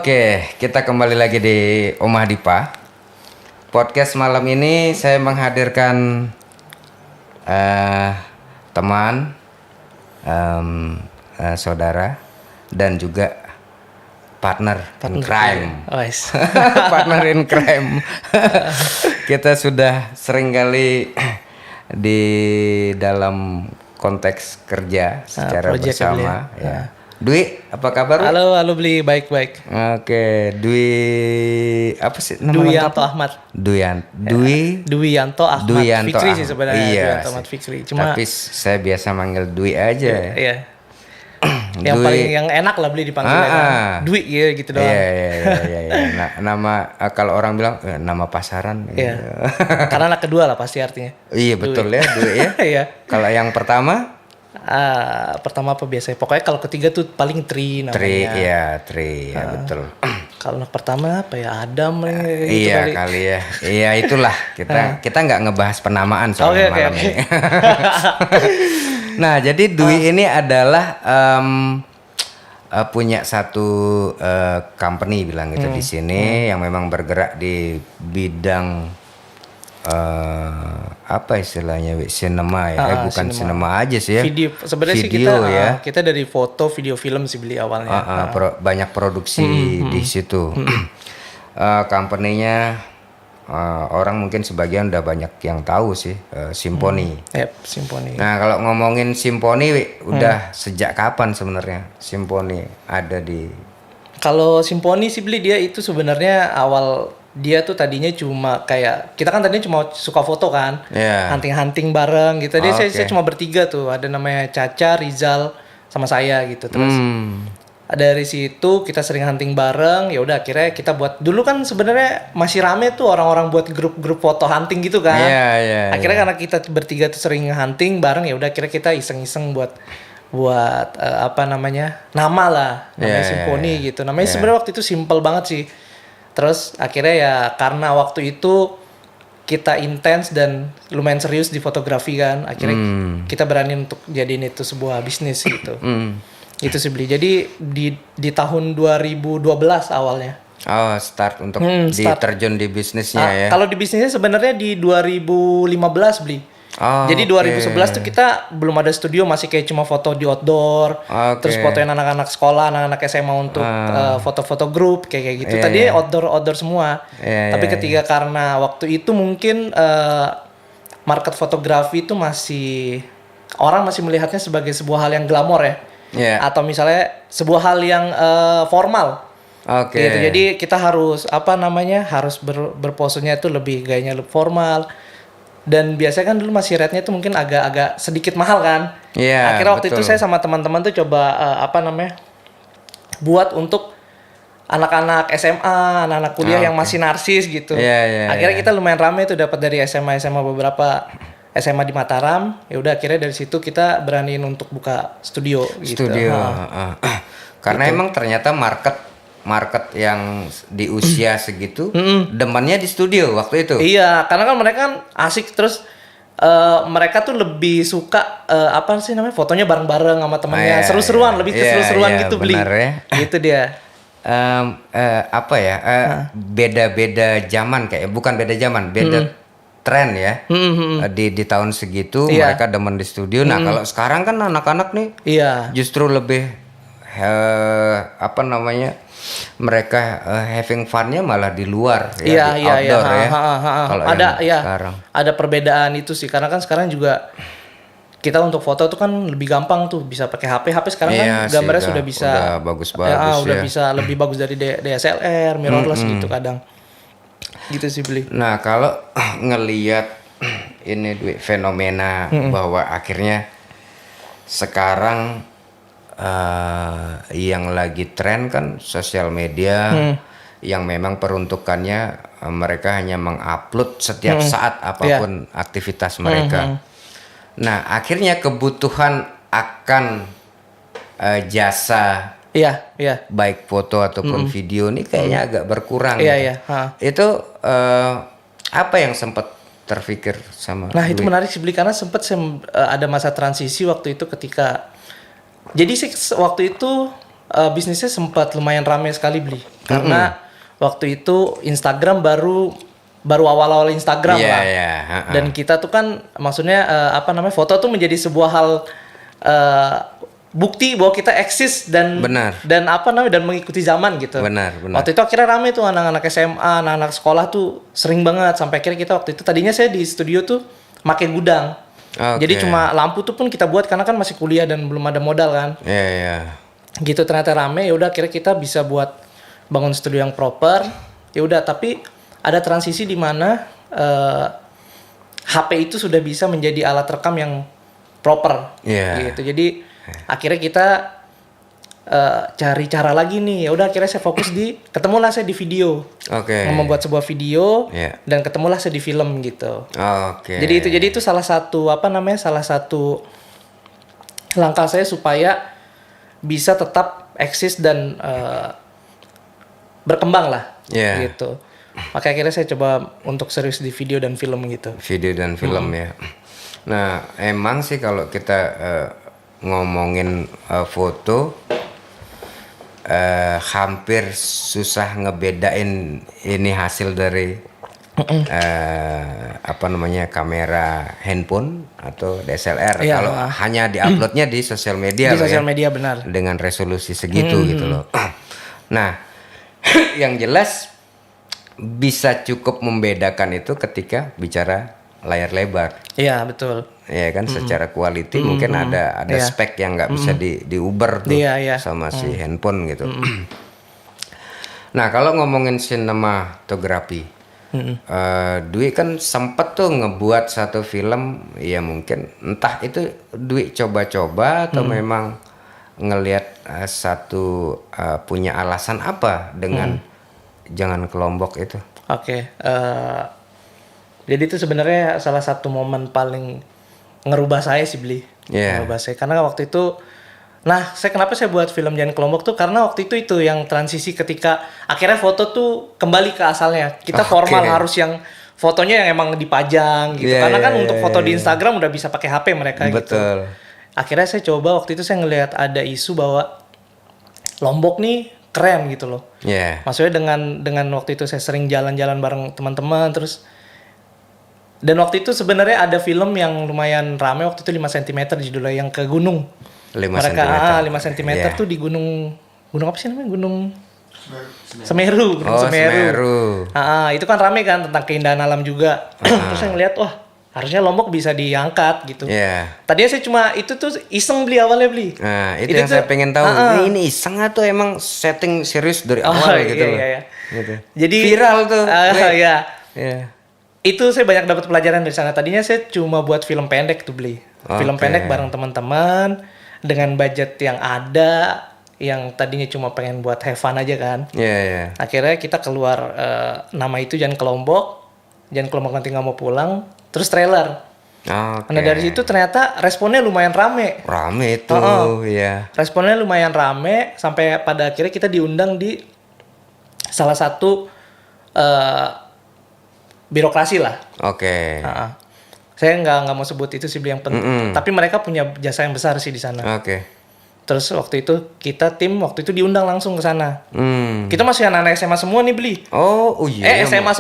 Oke, kita kembali lagi di Omah Dipa. Podcast malam ini saya menghadirkan teman, saudara, dan juga partner in crime. Partner in crime. Kita sudah sering kali di dalam konteks kerja secara bersama. Ya. Dwi, apa kabar? Halo Bli, baik-baik. Oke, Dwi apa sih nama Duyanto lengkapnya? Ahmad. Duyanto Ahmad. Duyanto Fikri sih sebenarnya. Iya, Duyanto Ahmad Fikri. Cuma tapi saya biasa manggil Dwi aja. iya. Yang paling yang enak lah Bli dipanggilnya kan. Dwi ya gitu doang. Iya. Nah, nama kalau orang bilang nama pasaran. Iya. Karena anak kedua lah pasti artinya. Iya, betul ya, Dwi ya. Iya. Kalau yang pertama? Pertama apa biasanya? Pokoknya kalau ketiga tuh paling Tri namanya. Tri, ya betul. Kalau anak pertama apa ya? Adam gitu iya kali ya. Iya itulah kita nggak ngebahas penamaan soalnya malam ini. Nah jadi Dwi ini adalah punya satu company bilang gitu di sini yang memang bergerak di bidang apa istilahnya sinema ya, bukan sinema aja sih ya. Video sebenarnya sih kita dari foto, video, film sih beli awalnya. Banyak produksi di situ. Company-nya orang mungkin sebagian udah banyak yang tahu sih, Simponi. Simponi. Nah kalau ngomongin Simponi, udah sejak kapan sebenarnya Simponi ada di? Kalau Simponi sih beli dia itu sebenarnya awal dia tuh tadinya cuma kayak kita kan tadinya cuma suka foto kan, hunting bareng gitu. Dia saya cuma bertiga tuh, ada namanya Caca, Rizal, sama saya gitu. Terus dari situ kita sering hunting bareng. Ya udah akhirnya kita buat. Dulu kan sebenarnya masih rame tuh orang-orang buat grup-grup foto hunting gitu kan. Akhirnya karena kita bertiga tuh sering hunting bareng, ya udah akhirnya kita iseng-iseng buat nama lah, namanya Simponi gitu. Namanya sebenarnya waktu itu simple banget sih. Terus akhirnya ya karena waktu itu kita intens dan lumayan serius di fotografi kan, akhirnya kita berani untuk jadiin itu sebuah bisnis gitu. Itu sih beli. Jadi di tahun 2012 awalnya. Oh, start untuk terjun di bisnisnya ya. Kalau di bisnisnya sebenarnya di 2015 beli. Jadi 2011 tuh kita belum ada studio, masih kayak cuma foto di outdoor, terus fotoin anak-anak sekolah, anak-anak SMA untuk foto-foto grup kayak gitu. Tadi outdoor semua. Tapi ketika karena waktu itu mungkin market fotografi itu orang masih melihatnya sebagai sebuah hal yang glamor ya. Atau misalnya sebuah hal yang formal. Gitu. Jadi kita harus harus berposenya itu lebih gayanya lebih formal. Dan biasanya kan dulu masih rate-nya tuh mungkin agak sedikit mahal kan. Akhirnya waktu itu saya sama teman-teman tuh coba buat untuk anak-anak SMA, anak-anak kuliah yang masih narsis gitu. Akhirnya kita lumayan rame tuh dapat dari SMA beberapa SMA di Mataram. Ya udah akhirnya dari situ kita beraniin untuk buka studio gitu. Karena gitu. Emang ternyata market yang di usia segitu demannya di studio waktu itu. Iya, karena kan mereka kan asik, terus mereka tuh lebih suka fotonya bareng-bareng sama temannya, seru-seruan, lebih ke seru-seruan gitu beli. Ya. Gitu dia. Beda-beda zaman bukan beda zaman, beda tren ya. Di tahun segitu mereka demen di studio. Nah, kalau sekarang kan anak-anak nih justru lebih mereka having fun-nya malah di luar di outdoor ya. Kalau sekarang ada perbedaan itu sih, karena kan sekarang juga kita untuk foto tuh kan lebih gampang tuh, bisa pakai HP sekarang kan gambarnya sudah bisa udah bagus-bagus udah bisa lebih bagus dari DSLR, mirrorless gitu kadang. Gitu sih beli. Nah, kalau ngelihat ini fenomena bahwa akhirnya sekarang yang lagi tren kan sosial media yang memang peruntukannya mereka hanya mengupload setiap saat apapun aktivitas mereka. Nah akhirnya kebutuhan akan jasa baik foto ataupun video ini kayaknya agak berkurang. Itu apa yang sempat terpikir sama? Nah itu menarik sih beli, karena sempat ada masa transisi waktu itu ketika. Jadi sih waktu itu bisnisnya sempat lumayan ramai sekali beli. Karena waktu itu Instagram baru awal-awal Instagram lah. Dan kita tuh kan maksudnya foto tuh menjadi sebuah hal bukti bahwa kita eksis dan dan mengikuti zaman gitu. Benar. Waktu itu akhirnya rame tuh anak-anak SMA, anak-anak sekolah tuh sering banget sampai akhirnya kita waktu itu tadinya saya di studio tuh pakai gudang. Jadi cuma lampu tuh pun kita buat karena kan masih kuliah dan belum ada modal kan. Gitu ternyata rame, ya udah akhirnya kita bisa buat bangun studio yang proper. Ya udah, tapi ada transisi di mana HP itu sudah bisa menjadi alat rekam yang proper. Gitu. Jadi akhirnya kita cari cara lagi nih. Ya udah akhirnya saya fokus ketemulah saya di video. Membuat sebuah video dan ketemulah saya di film gitu. Jadi itu salah satu salah satu langkah saya supaya bisa tetap eksis dan berkembang lah. Gitu. Makanya akhirnya saya coba untuk serius di video dan film gitu. Video dan film ya. Nah, emang sih kalau kita ngomongin foto hampir susah ngebedain ini hasil dari kamera handphone atau DSLR kalau hanya diuploadnya di sosial media. Di sosial media benar. Dengan resolusi segitu gitu loh. Nah, yang jelas bisa cukup membedakan itu ketika bicara layar lebar. Iya, betul. Ya kan, secara quality mungkin ada spek yang nggak bisa diuber tuh sama si handphone gitu. Nah, kalau ngomongin sinematografi, Dwi kan sempet tuh ngebuat satu film, ya mungkin entah itu Dwi coba-coba atau memang ngelihat punya alasan apa dengan Jangan ke Lombok itu. Jadi itu sebenarnya salah satu momen paling ngerubah saya sih, Bli. Ngerubah saya karena waktu itu kenapa saya buat film Jangan ke Lombok tuh karena waktu itu yang transisi ketika akhirnya foto tuh kembali ke asalnya. Kita formal harus yang fotonya yang emang dipajang gitu. Karena kan untuk foto di Instagram udah bisa pakai HP mereka gitu. Akhirnya saya coba waktu itu saya ngelihat ada isu bahwa Lombok nih keren gitu loh. Maksudnya dengan waktu itu saya sering jalan-jalan bareng teman-teman terus. Dan waktu itu sebenarnya ada film yang lumayan rame waktu itu 5 cm judulnya yang ke gunung. 5 mereka cm. 5 cm tuh di gunung apa sih namanya? Gunung Semeru. Semeru. Itu kan rame kan tentang keindahan alam juga. Terus saya ngeliat harusnya Lombok bisa diangkat gitu. Tadinya saya cuma itu tuh iseng beli awalnya. Nah, itu yang saya pengen tahu. Ini iseng atau emang setting serius dari awal gitu loh. Gitu. Jadi viral tuh. Itu saya banyak dapat pelajaran dari sana. Tadinya saya cuma buat film pendek tuh beli. Film pendek bareng teman-teman dengan budget yang ada, yang tadinya cuma pengen buat have fun aja kan. Akhirnya kita keluar nama itu Jangan ke Lombok. Jangan ke Lombok nanti nggak mau pulang. Terus trailer. Nah dari situ ternyata responnya lumayan rame. Rame itu, Responnya lumayan rame sampai pada akhirnya kita diundang di salah satu birokrasi lah. Saya nggak mau sebut itu sih yang penting. Tapi mereka punya jasa yang besar sih di sana. Terus waktu itu tim waktu itu diundang langsung ke sana. Kita masih anak-anak SMA semua nih beli. SMA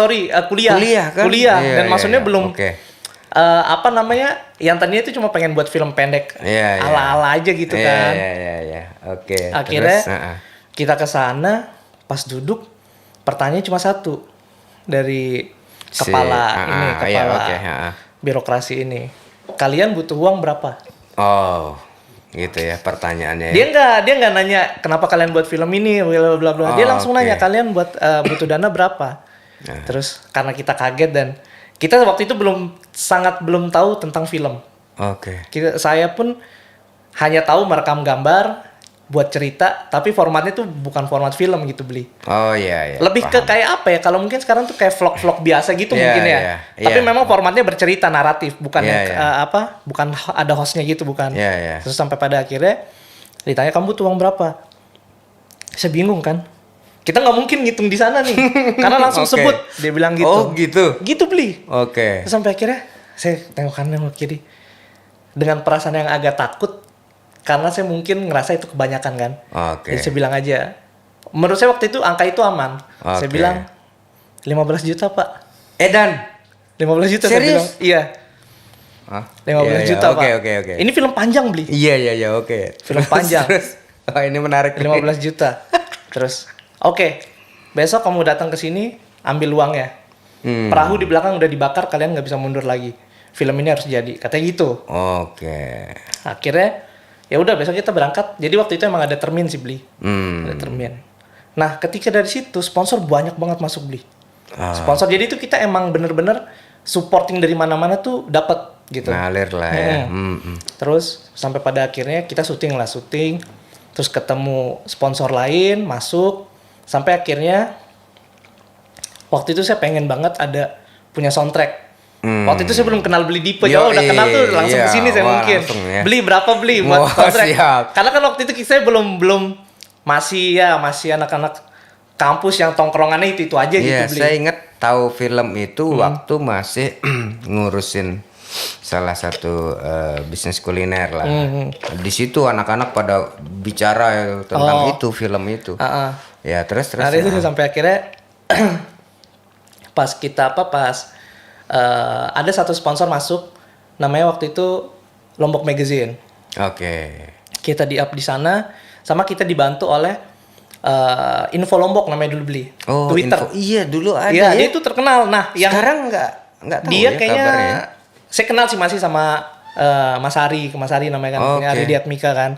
kuliah. Kan? Kuliah. Dan maksudnya belum yang tadinya itu cuma pengen buat film pendek ala-ala aja gitu kan. Akhirnya kita ke sana pas duduk pertanyaan cuma satu dari kepala birokrasi ini. Kalian butuh uang berapa? Gitu ya pertanyaannya. Dia nggak nanya kenapa kalian buat film ini bla bla bla. Dia langsung nanya kalian buat butuh dana berapa. Terus karena kita kaget dan kita waktu itu belum tahu tentang film. Saya pun hanya tahu merekam gambar, buat cerita, tapi formatnya tuh bukan format film gitu beli. Lebih paham. Ke kayak apa ya? Kalau mungkin sekarang tuh kayak vlog-vlog biasa gitu mungkin ya. Tapi memang formatnya bercerita naratif, bukan bukan ada hostnya gitu bukan. Terus sampai pada akhirnya ditanya kamu butuh uang berapa? Saya bingung kan. Kita nggak mungkin ngitung di sana nih, karena langsung sebut. Dia bilang gitu. Gitu beli. Terus sampai akhirnya saya tengok kanan tengok kiri dengan perasaan yang agak takut. Karena saya mungkin ngerasa itu kebanyakan kan. Jadi saya bilang aja, menurut saya waktu itu angka itu aman. Saya Oke. bilang 15 juta Pak. Edan. 15 juta saya Serius? bilang. Iya. Hah? 15 Iya, juta Pak. Oke. Ini film panjang beli. Iya, oke. Film panjang. Terus. Oh, ini menarik. 15 juta. Terus, oke. Besok kamu datang ke sini, ambil uangnya. Perahu di belakang udah dibakar, kalian nggak bisa mundur lagi. Film ini harus jadi, katanya gitu. Oke. Akhirnya, ya udah besok kita berangkat. Jadi waktu itu emang ada termin sih beli. Ada termin. Nah, ketika dari situ sponsor banyak banget masuk beli. Sponsor, jadi itu kita emang bener-bener supporting dari mana-mana tuh dapat gitu. Ngalir lah ya. Terus sampai pada akhirnya kita syuting. Terus ketemu sponsor lain, masuk. Sampai akhirnya waktu itu saya pengen banget ada punya soundtrack. Waktu itu saya belum kenal beli Dipe. Ya udah kenal tuh langsung kesini saya mungkin. Ya. Beli berapa beli buat soundtrack. Siap. Karena kan waktu itu saya belum masih anak-anak kampus yang tongkrongannya itu aja gitu Iya, beli. saya ingat tahu film itu waktu masih ngurusin salah satu bisnis kuliner lah. Di situ anak-anak pada bicara tentang itu film itu. Ya terus. Nah, itu sampai akhirnya pas ada satu sponsor masuk, namanya waktu itu Lombok Magazine. Oke. Kita di-up di sana, sama kita dibantu oleh Info Lombok namanya dulu beli. Oh, Twitter. Iya dulu ada. Iya, ya. dia itu terkenal. Nah, yang sekarang nggak tahu dia ya kayaknya kabarnya. saya kenal sih masih sama Mas Ari namanya kan, punya Ari Diatmika kan.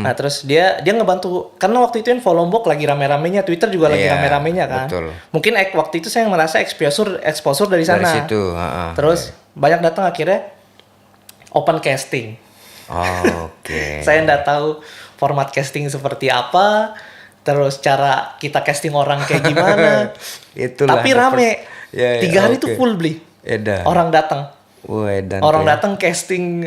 Nah, terus dia ngebantu karena waktu itu Info Lombok lagi rame-ramenya, Twitter juga lagi rame-ramenya kan. Betul. Mungkin waktu itu saya merasa exposure dari sana. Dari situ, Terus banyak datang akhirnya open casting. Oke. Saya nggak tahu format casting seperti apa, terus cara kita casting orang kayak gimana. Itulah. Tapi rame. 3 hari itu full beli. Edan. Orang datang. Edan. Orang datang casting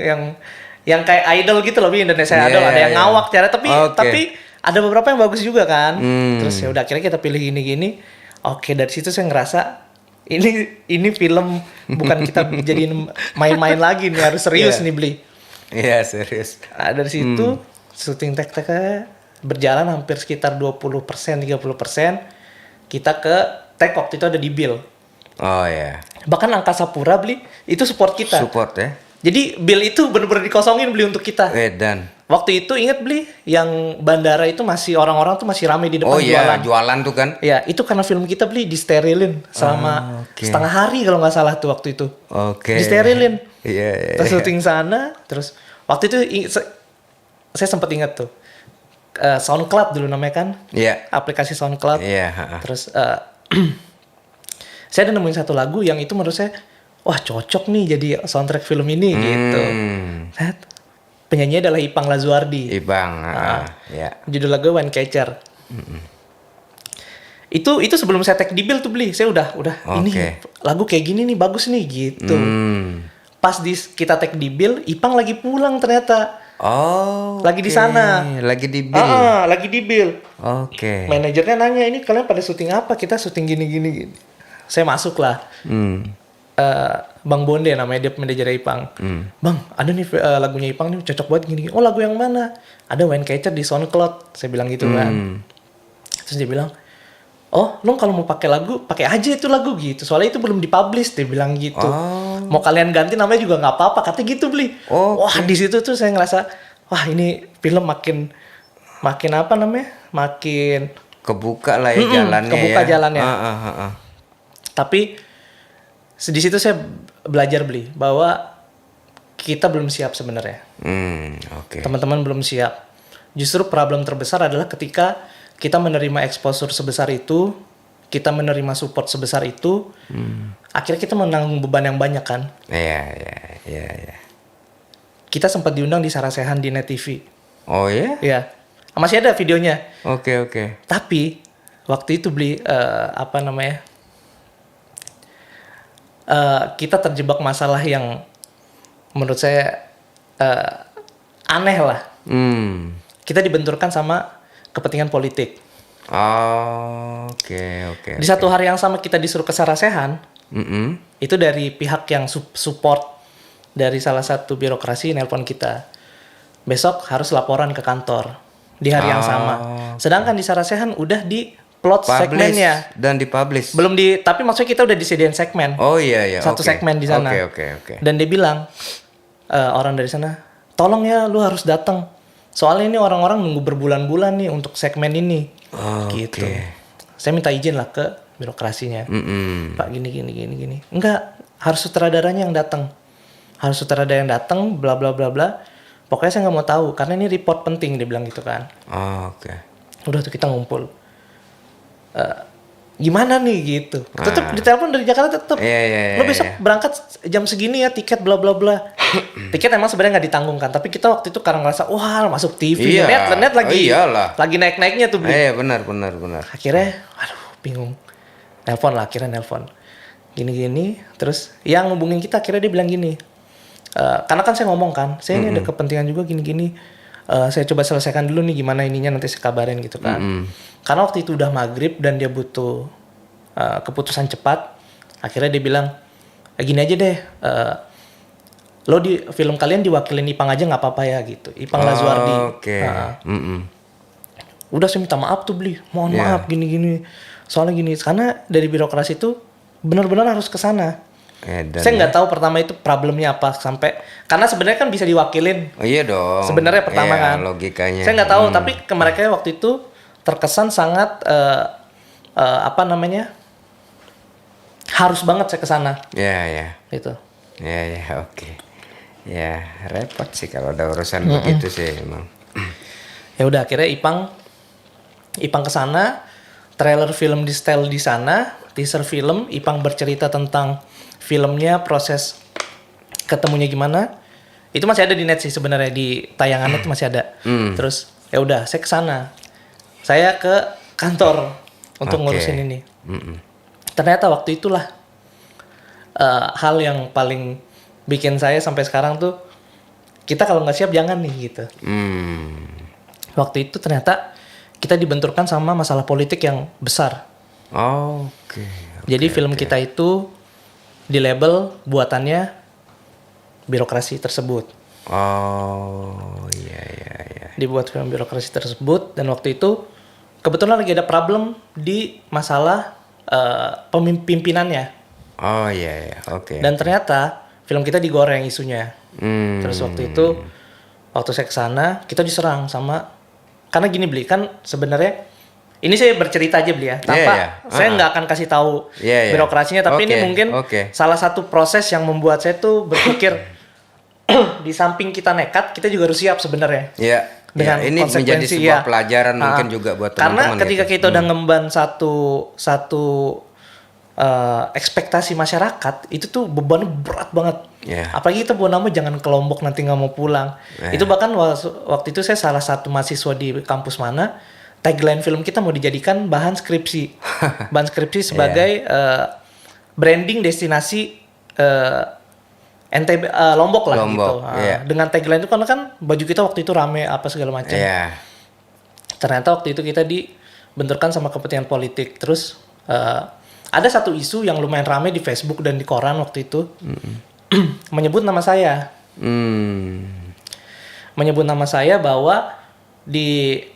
yang kayak idol gitu loh, Indonesia Idol, ada yang ngawak cara tapi ada beberapa yang bagus juga kan. Terus ya udah akhirnya kita pilih gini-gini. Oke, dari situ saya ngerasa ini film bukan kita jadiin main-main lagi nih, harus serius nih beli. Iya, serius. Nah, dari situ syuting tek-teknya berjalan hampir sekitar 20%, 30%. Kita ke tag waktu itu ada di Bill. Oh ya. Bahkan Angkasa Pura beli itu support kita. Support ya. Jadi Bill itu bener-bener dikosongin beli untuk kita. Edan. Waktu itu inget beli yang bandara itu masih orang-orang tuh masih rame di depan jualan. Jualan tuh kan. Ya, itu karena film kita beli disterilin selama setengah hari kalau nggak salah tuh waktu itu. Oke. Disterilin. Iya. Terus syuting sana, terus waktu itu saya sempat ingat tuh. SoundCloud dulu namanya kan. Iya. Aplikasi SoundCloud. Iya. Terus saya ada nemuin satu lagu yang itu menurut saya, wah cocok nih jadi soundtrack film ini gitu. Penyanyinya adalah Ipang Lazuardi. Ya. Judul lagu Wine Catcher. Itu sebelum saya tag di Bill tuh beli, saya udah ini lagu kayak gini nih bagus nih gitu. Pas kita tag di Bill, Ipang lagi pulang ternyata. Lagi di sana. Lagi di Bill. Lagi di Bill. Oke. Manajernya nanya, ini kalian pada syuting apa? Kita syuting gini. Saya masuk lah. Bang Bonde namanya, dia manajer Ipang. Bang, ada nih lagunya Ipang nih cocok banget gini. Oh, lagu yang mana? Ada Wine Catcher di SoundCloud. Saya bilang gitu kan. Terus dia bilang, oh, lo kalau mau pakai lagu, pakai aja itu lagu gitu. Soalnya itu belum dipublish, dia bilang gitu. Mau kalian ganti namanya juga nggak apa-apa, katanya gitu beli. Wah, di situ tuh saya ngerasa, wah ini film makin apa namanya? Makin kebuka lah ya jalannya. Kebuka ya. jalannya. Tapi di situ saya belajar beli bahwa kita belum siap sebenarnya. Teman-teman belum siap. Justru problem terbesar adalah ketika kita menerima exposure sebesar itu, kita menerima support sebesar itu, akhirnya kita menanggung beban yang banyak kan. Iya. Kita sempat diundang di Sarasehan di Net TV. Oh ya? Iya. Masih ada videonya. Oke. Tapi waktu itu beli kita terjebak masalah yang menurut saya aneh lah. Kita dibenturkan sama kepentingan politik. Oke. Di satu hari yang sama kita disuruh ke Sarasehan. Itu dari pihak yang support dari salah satu birokrasi nelpon kita. Besok harus laporan ke kantor. di hari yang sama. Sedangkan di Sarasehan udah di plot segmennya dan dipublish. Belum tapi maksudnya kita udah disediain segmen. Oh iya. Satu segmen di sana. Oke. Dan dia bilang orang dari sana, tolong ya lu harus datang. Soalnya ini orang-orang nunggu berbulan-bulan nih untuk segmen ini. Gitu. Saya minta izin lah ke birokrasinya. Pak gini. Enggak, harus sutradaranya yang datang. Harus sutradara yang datang, bla bla bla bla. Pokoknya saya nggak mau tahu karena ini report penting, dia bilang gitu kan. Udah tuh kita ngumpul. Gimana nih gitu. Tetap ditelepon dari Jakarta tetap. Lo besok berangkat jam segini ya, tiket bla bla bla. Tiket emang sebenarnya nggak ditanggungkan, tapi kita waktu itu karena ngerasa wah masuk TV, net lagi naik-naiknya tuh beli. Benar. Akhirnya aduh bingung. Akhirnya nelpon. Gini terus yang ngubungin kita akhirnya dia bilang gini. Karena kan saya ngomong kan, saya ini ada kepentingan juga gini. Saya coba selesaikan dulu nih gimana ininya, nanti saya kabarin gitu kan. Karena waktu itu udah maghrib dan dia butuh keputusan cepat. Akhirnya dia bilang, gini aja deh, lo di film kalian diwakilin Ipang aja nggak apa-apa ya gitu. Ipang Lazuardi. Udah saya minta maaf tuh beli, mohon maaf gini-gini. Soalnya gini, karena dari birokrasi itu benar-benar harus ke sana. Saya nggak tahu pertama itu problemnya apa sampai karena sebenarnya kan bisa diwakilin. Iya dong. Sebenarnya pertama kan. Logikanya. Saya nggak tahu tapi ke mereka waktu itu terkesan sangat harus banget saya ke sana. Iya. Gitu. Iya, oke. Ya repot sih kalau ada urusan begitu sih emang. Ya udah akhirnya Ipang ke sana, trailer film di setel di sana, teaser film, Ipang bercerita tentang filmnya, proses ketemunya gimana. Itu masih ada di net sih sebenarnya, di tayangannya itu masih ada. Terus ya udah saya ke sana. Saya ke kantor untuk ngurusin ini. Ternyata waktu itulah hal yang paling bikin saya sampai sekarang tuh kita kalau nggak siap jangan nih gitu. Waktu itu ternyata kita dibenturkan sama masalah politik yang besar. Jadi film kita itu di label buatannya birokrasi tersebut. Iya. Dibuat film birokrasi tersebut dan waktu itu kebetulan lagi ada problem di masalah pemimpinannya. Oke. Dan ternyata film kita digoreng isunya. Terus waktu itu waktu saya kesana kita diserang sama karena gini beli kan sebenarnya ini saya bercerita aja beli ya tanpa saya nggak akan kasih tahu birokrasinya tapi ini mungkin salah satu proses yang membuat saya tuh berpikir di samping kita nekat kita juga harus siap sebenarnya. Dengan ini menjadi sebuah pelajaran mungkin juga buat teman-teman. Karena ketika kita udah ngemban satu ekspektasi masyarakat itu tuh bebannya berat banget. Apalagi kita buat nama jangan ke Lombok nanti nggak mau pulang. Itu bahkan waktu itu saya salah satu mahasiswa di kampus mana tagline film kita mau dijadikan bahan skripsi sebagai branding destinasi NTB Lombok lah gitu. Dengan tagline itu karena kan baju kita waktu itu rame apa segala macam. Ternyata waktu itu kita dibenturkan sama kepentingan politik. Terus ada satu isu yang lumayan rame di Facebook dan di koran waktu itu menyebut nama saya. Menyebut nama saya bahwa di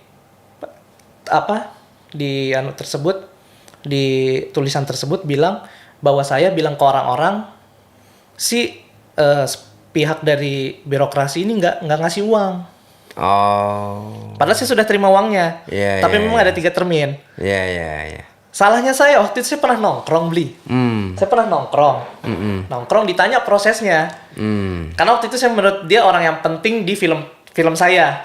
tulisan tersebut bilang bahwa saya bilang ke orang-orang si pihak dari birokrasi ini nggak ngasih uang. Padahal saya sudah terima uangnya. Tapi memang ada 3 termin. Salahnya saya waktu itu saya pernah nongkrong beli. Saya pernah nongkrong ditanya prosesnya. Karena waktu itu saya menurut dia orang yang penting di film saya.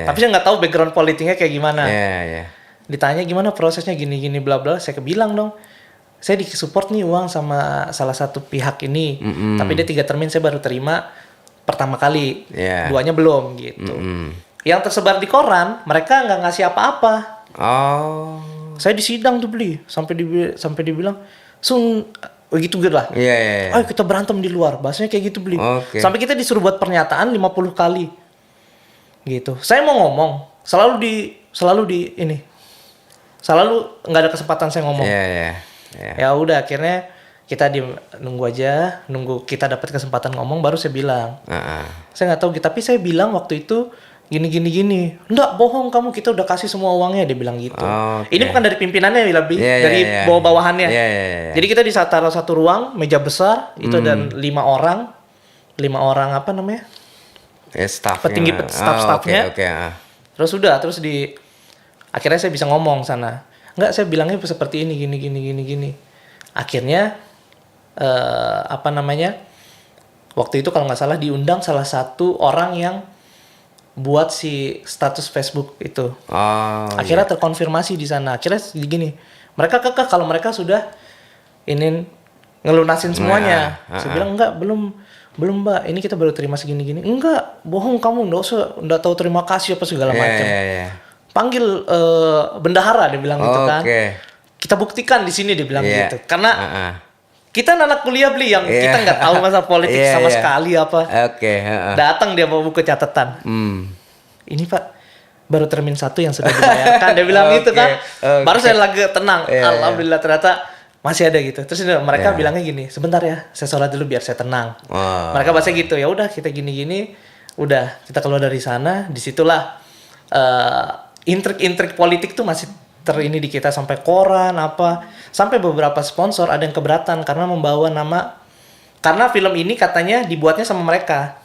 Tapi saya nggak tahu background politiknya kayak gimana. Ditanya gimana prosesnya gini bla bla, saya kebilang dong. Saya disupport nih uang sama salah satu pihak ini. Tapi dia 3 termin saya baru terima pertama kali. 2-nya belum gitu. Yang tersebar di koran mereka nggak ngasih apa-apa. Saya disidang tuh beli sampai dibilang begitu gitu lah. Ayo kita berantem di luar. Bahasanya kayak gitu beli. Sampai kita disuruh buat pernyataan 50 kali. Gitu. Saya mau ngomong, selalu nggak ada kesempatan saya ngomong. Ya udah akhirnya kita nunggu kita dapat kesempatan ngomong baru saya bilang. Saya nggak tahu tapi saya bilang waktu itu gini. Enggak, bohong kamu, kita udah kasih semua uangnya, dia bilang gitu. Okay. Ini bukan dari pimpinannya, lebih dari bawah-bawahannya. Jadi kita taruh satu ruang, meja besar, itu ada 5 orang apa namanya? Petinggi staff-staffnya. Terus akhirnya saya bisa ngomong sana. Enggak, saya bilangnya seperti ini, gini. Akhirnya apa namanya? Waktu itu kalau nggak salah diundang salah satu orang yang buat si status Facebook itu. Akhirnya terkonfirmasi di sana. Akhirnya gini, mereka kekeh kalau mereka sudah ini ngelunasin semuanya. Saya bilang enggak, belum Mbak. Ini kita baru terima segini-gini. Enggak, bohong kamu, enggak tahu terima kasih apa segala macam. Panggil bendahara, dia bilang gitu kan. Kita buktikan di sini, dia bilang gitu. Karena kita anak kuliah beli yang kita nggak tahu masalah politik sama sekali apa. Datang dia bawa buku catatan. Ini Pak, baru termin 1 yang sudah dibayarkan. Dia bilang gitu kan. Baru saya lagi tenang. Alhamdulillah ternyata masih ada gitu. Terus mereka bilangnya gini, sebentar ya, saya sholat dulu biar saya tenang. Mereka bahasa gitu. Ya udah kita gini-gini. Udah kita keluar dari sana. Disitulah intrik-intrik politik tuh masih ini di kita, sampai koran apa, sampai beberapa sponsor ada yang keberatan karena membawa nama, karena film ini katanya dibuatnya sama mereka.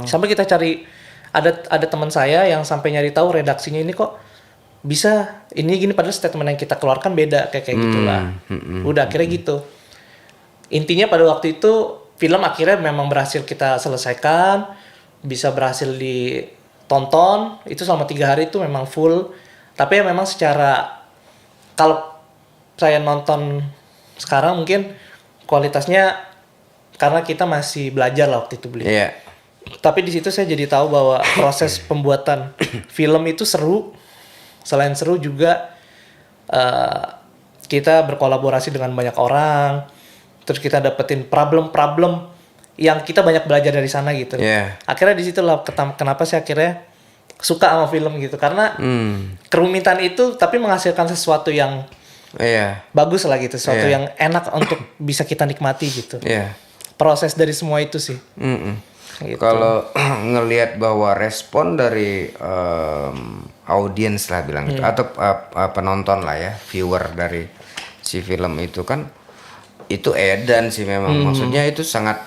Sampai kita cari, ada teman saya yang sampai nyari tahu redaksinya ini kok bisa ini gini, padahal statement yang kita keluarkan beda kayak gitulah. Udah akhirnya gitu. Intinya pada waktu itu film akhirnya memang berhasil kita selesaikan, bisa berhasil ditonton. Itu selama 3 hari itu memang full. Tapi ya memang secara, kalau saya nonton sekarang mungkin kualitasnya karena kita masih belajar lah waktu itu beli. Tapi di situ saya jadi tahu bahwa proses pembuatan film itu seru. Selain seru juga kita berkolaborasi dengan banyak orang. Terus kita dapetin problem-problem yang kita banyak belajar dari sana gitu. Akhirnya di situ lah kenapa saya akhirnya suka sama film gitu, karena kerumitan itu tapi menghasilkan sesuatu yang bagus lah gitu, sesuatu yang enak untuk bisa kita nikmati gitu. Proses dari semua itu sih. Gitu. Kalau ngelihat bahwa respon dari audiens lah bilang gitu, atau penonton lah ya, viewer dari si film itu kan, itu edan sih memang. Maksudnya itu sangat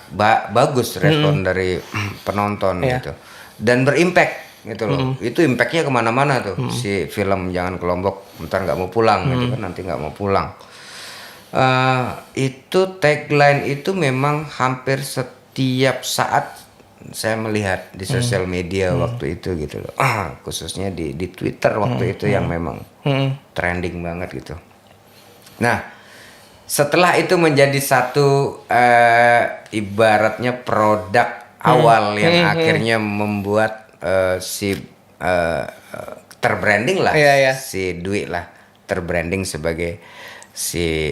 bagus respon dari penonton gitu, dan berimpact gitu loh. Itu impactnya kemana-mana tuh. Si film Jangan ke Lombok, bentar nggak mau pulang gitu kan, nanti nggak mau pulang. Itu tagline itu memang hampir setiap saat saya melihat di sosial media waktu itu gitu loh. Khususnya di Twitter waktu itu yang memang trending banget gitu. Nah, setelah itu menjadi satu ibaratnya produk awal yang akhirnya membuat si terbranding lah, si Dwi lah terbranding sebagai si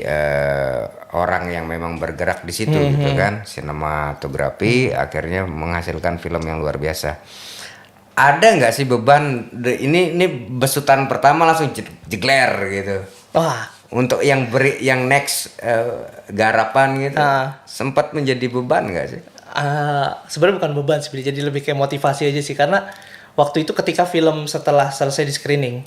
orang yang memang bergerak di situ gitu kan, sinematografi, akhirnya menghasilkan film yang luar biasa. Ada nggak sih beban ini besutan pertama langsung jegler gitu? Untuk yang next garapan gitu, sempat menjadi beban nggak sih? Sebenarnya bukan beban sih, jadi lebih kayak motivasi aja sih, karena waktu itu ketika film setelah selesai di screening,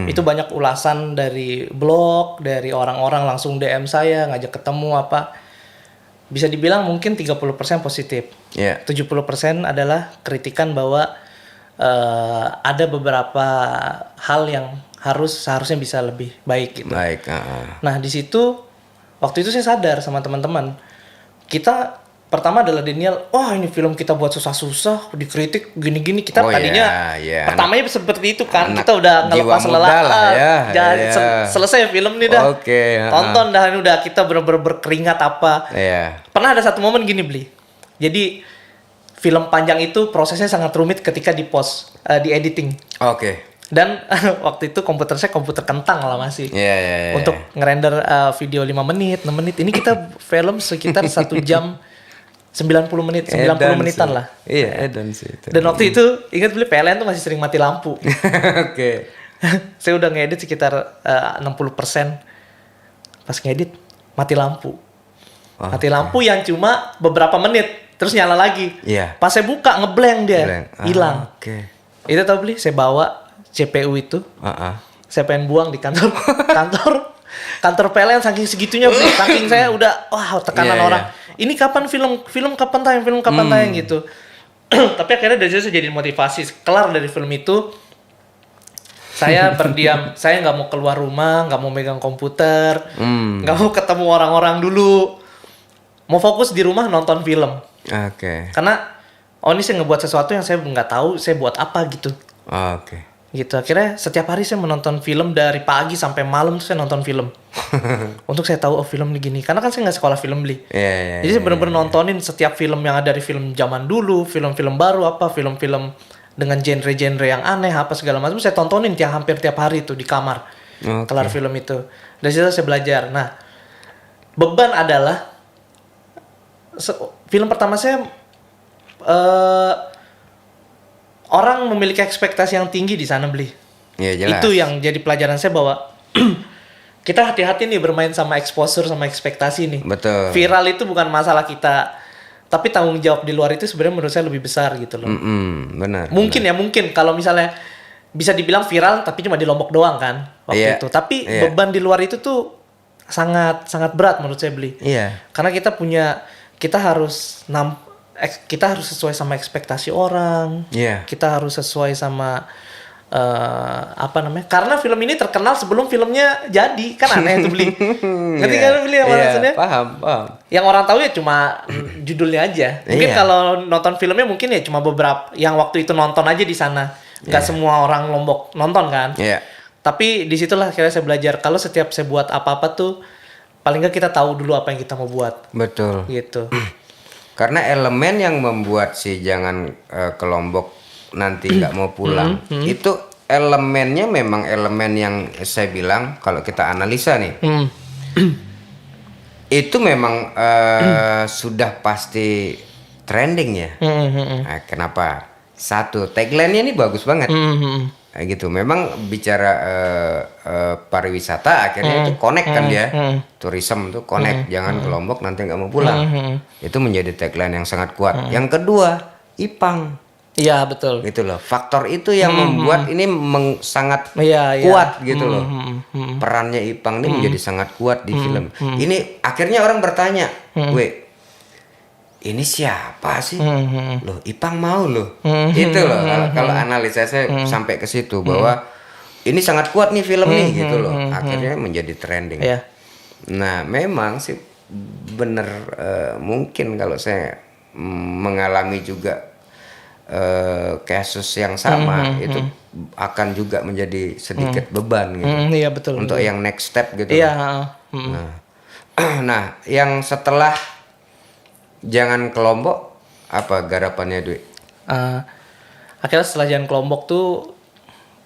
itu banyak ulasan dari blog, dari orang-orang langsung DM saya, ngajak ketemu apa. Bisa dibilang mungkin 30% positif. 70% adalah kritikan bahwa ada beberapa hal yang seharusnya bisa lebih baik gitu. Nah, di situ waktu itu saya sadar sama teman-teman. Kita pertama adalah Daniel, ini film kita buat susah-susah, dikritik gini-gini. Kita tadinya pertamanya seperti itu kan, kita udah ngelepas lelah, selesai film nih dah, tonton dah, udah kita bener-bener berkeringat apa. Pernah ada satu momen gini Bli, jadi film panjang itu prosesnya sangat rumit ketika di post, di editing. Dan waktu itu komputer saya komputer kentang lah masih, untuk ngerender video 5 menit, 6 menit. Ini kita film sekitar 1 jam 90 menit, 90 menitan lah. Edan sih. Dan waktu itu ingat beli PLN tuh masih sering mati lampu. Saya udah ngedit sekitar 60%. Pas ngedit mati lampu. Mati lampu yang cuma beberapa menit, terus nyala lagi. Pas saya buka ngeblank dia, hilang. Itu tahu beli, saya bawa CPU itu. Saya pengen buang di kantor kantor PLN saking segitunya beli. Saking saya udah tekanan orang. Ini kapan film kapan tayang gitu. Tapi akhirnya dari situ saya jadi motivasi. Kelar dari film itu, saya berdiam. Saya nggak mau keluar rumah, nggak mau megang komputer, nggak mau ketemu orang-orang dulu. Mau fokus di rumah nonton film. Karena ini saya ngebuat sesuatu yang saya nggak tahu saya buat apa gitu. Gitu. Akhirnya setiap hari saya menonton film dari pagi sampai malam tuh saya nonton film. Untuk saya tahu film ini gini. Karena kan saya nggak sekolah film beli. Jadi saya benar-benar nontonin setiap film yang ada dari film zaman dulu, film-film baru film-film dengan genre-genre yang aneh apa segala macam saya tontonin hampir tiap hari tuh di kamar. Kelar film itu. Dari situ saya belajar. Nah, beban adalah film pertama saya orang memiliki ekspektasi yang tinggi di sana beli. Jelas. Itu yang jadi pelajaran saya bahwa kita hati-hati nih bermain sama exposure sama ekspektasi nih. Betul. Viral itu bukan masalah kita, tapi tanggung jawab di luar itu sebenarnya menurut saya lebih besar gitu loh. Benar. Mungkin kalau misalnya bisa dibilang viral tapi cuma di Lombok doang kan waktu itu. Tapi beban di luar itu tuh sangat sangat berat menurut saya beli. Karena kita harus sesuai sama ekspektasi orang. Kita harus sesuai sama karena film ini terkenal sebelum filmnya jadi. Kan aneh itu beli. Ngerti kan beli maksudnya? Paham. Yang orang tahu ya cuma judulnya aja. Mungkin kalau nonton filmnya mungkin ya cuma beberapa yang waktu itu nonton aja di sana. Gak semua orang Lombok nonton kan. Tapi disitulah akhirnya saya belajar kalau setiap saya buat apa-apa tuh paling nggak kita tahu dulu apa yang kita mau buat. Betul. Gitu. Karena elemen yang membuat si jangan ke Lombok nanti nggak mau pulang itu elemennya memang elemen yang saya bilang kalau kita analisa nih itu memang sudah pasti trending ya. Nah, kenapa? Satu tagline-nya ini bagus banget. Gitu. Memang bicara pariwisata akhirnya itu connect kan dia. Tourism itu connect, jangan ke Lombok nanti nggak mau pulang. Itu menjadi tagline yang sangat kuat. Yang kedua, Ipang. Iya, betul. Gitu loh. Faktor itu yang membuat ini sangat kuat gitu loh. Perannya Ipang ini menjadi sangat kuat di film. Ini akhirnya orang bertanya, ini siapa sih? Loh, Ipang mau loh. Itu loh. Kalau analisa saya sampai ke situ bahwa ini sangat kuat nih film nih gitu loh. Akhirnya menjadi trending. Nah, memang sih bener mungkin kalau saya mengalami juga kasus yang sama itu akan juga menjadi sedikit beban gitu. Iya, betul. Untuk betul. yang next step gitu. Iya. Nah, yang setelah jangan ke Lombok apa garapannya Dwi? Akhirnya setelah Jangan ke Lombok tuh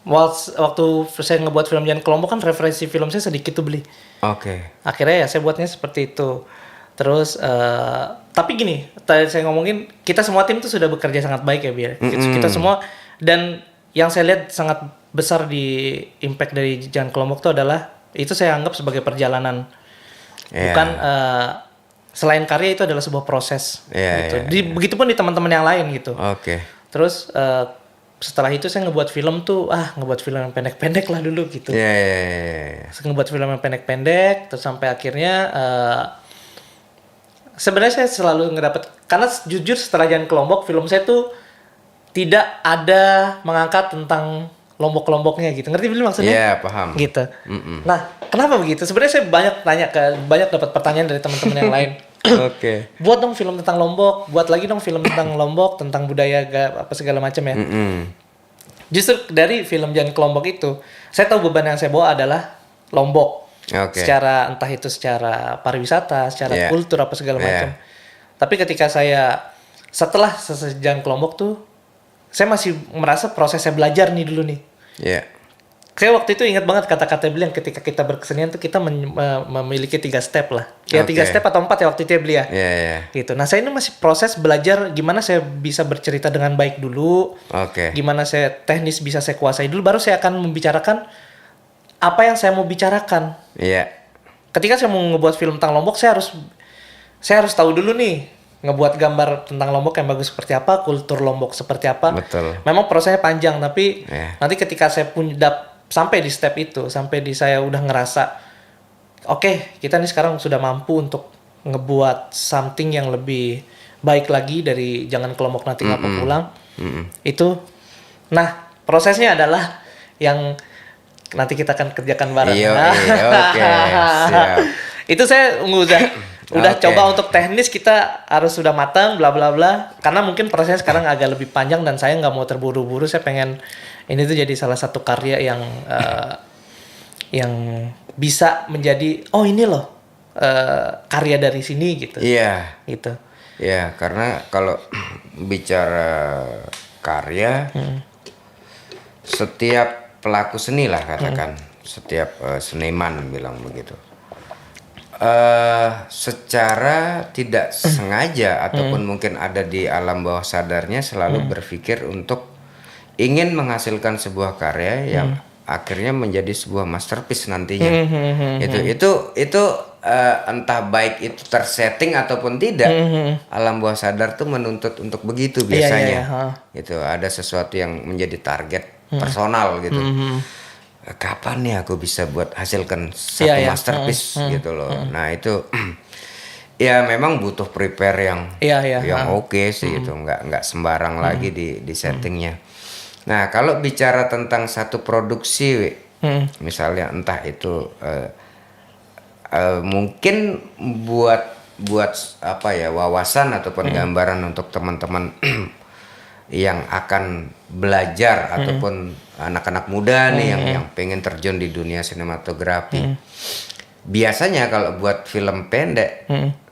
waktu saya ngebuat film Jangan ke Lombok kan referensi film saya sedikit tuh beli. Akhirnya ya saya buatnya seperti itu. Terus tapi gini, tadi saya ngomongin kita semua tim tuh sudah bekerja sangat baik ya biar kita semua, dan yang saya lihat sangat besar di impact dari Jangan ke Lombok tuh adalah itu saya anggap sebagai perjalanan, bukan selain karya itu adalah sebuah proses gitu. Begitupun di teman-teman yang lain gitu. Terus setelah itu saya ngebuat film tuh ngebuat film yang pendek-pendek lah dulu gitu. Ngebuat film yang pendek-pendek terus sampai akhirnya sebenarnya saya selalu ngedapat, karena jujur setelah Jangan ke Lombok film saya tuh tidak ada mengangkat tentang Lombok-Lomboknya gitu. Ngerti belum maksudnya? Iya, paham. Gitu. Nah, kenapa begitu? Sebenarnya saya banyak dapat pertanyaan dari teman-teman yang lain. Buat dong film tentang Lombok, buat lagi dong film tentang Lombok, tentang budaya apa segala macam ya. Justru dari film Jangan ke Lombok itu, saya tahu beban yang saya bawa adalah Lombok. Secara entah itu secara pariwisata, secara kultur apa segala macam. Tapi ketika saya setelah selesai Jangan ke Lombok tuh, saya masih merasa proses saya belajar nih dulu nih. Saya waktu itu ingat banget kata-kata beliau ketika kita berkesenian tuh kita memiliki 3 step lah. 3 step atau 4 ya waktu itu ya beliau. Gitu. Nah, saya ini masih proses belajar gimana saya bisa bercerita dengan baik dulu. Gimana saya teknis bisa saya kuasai dulu, baru saya akan membicarakan apa yang saya mau bicarakan. Ketika saya mau ngebuat film tentang Lombok, saya harus tahu dulu nih ngebuat gambar tentang Lombok yang bagus seperti apa, kultur Lombok seperti apa. Betul. Memang prosesnya panjang, tapi nanti ketika saya sampai di step itu, sampai di saya udah ngerasa, oke, kita nih sekarang sudah mampu untuk ngebuat something yang lebih baik lagi dari jangan ke Lombok nanti ngapa pulang. Itu, nah prosesnya adalah yang nanti kita akan kerjakan bareng. Oke, siap. Itu saya udah coba untuk teknis kita harus sudah matang bla bla bla, karena mungkin prosesnya sekarang agak lebih panjang dan saya nggak mau terburu-buru. Saya pengen ini tuh jadi salah satu karya yang bisa menjadi ini loh karya dari sini gitu. Iya. Gitu. Ya, karena kalau bicara karya, setiap pelaku seni lah katakan, setiap seniman bilang begitu. Secara tidak sengaja ataupun mungkin ada di alam bawah sadarnya selalu berpikir untuk ingin menghasilkan sebuah karya yang akhirnya menjadi sebuah masterpiece nantinya. Itu entah baik itu tersetting ataupun tidak, alam bawah sadar tuh menuntut untuk begitu biasanya. Gitu, ada sesuatu yang menjadi target personal gitu. Kapan nih aku bisa buat hasilkan satu masterpiece gitu loh. Nah itu ya memang butuh prepare yang oke sih gitu, nggak sembarang lagi di settingnya. Nah kalau bicara tentang satu produksi, misalnya entah itu mungkin buat apa ya, wawasan ataupun gambaran untuk teman-teman yang akan belajar ataupun anak-anak muda nih yang pengen terjun di dunia sinematografi. Biasanya kalau buat film pendek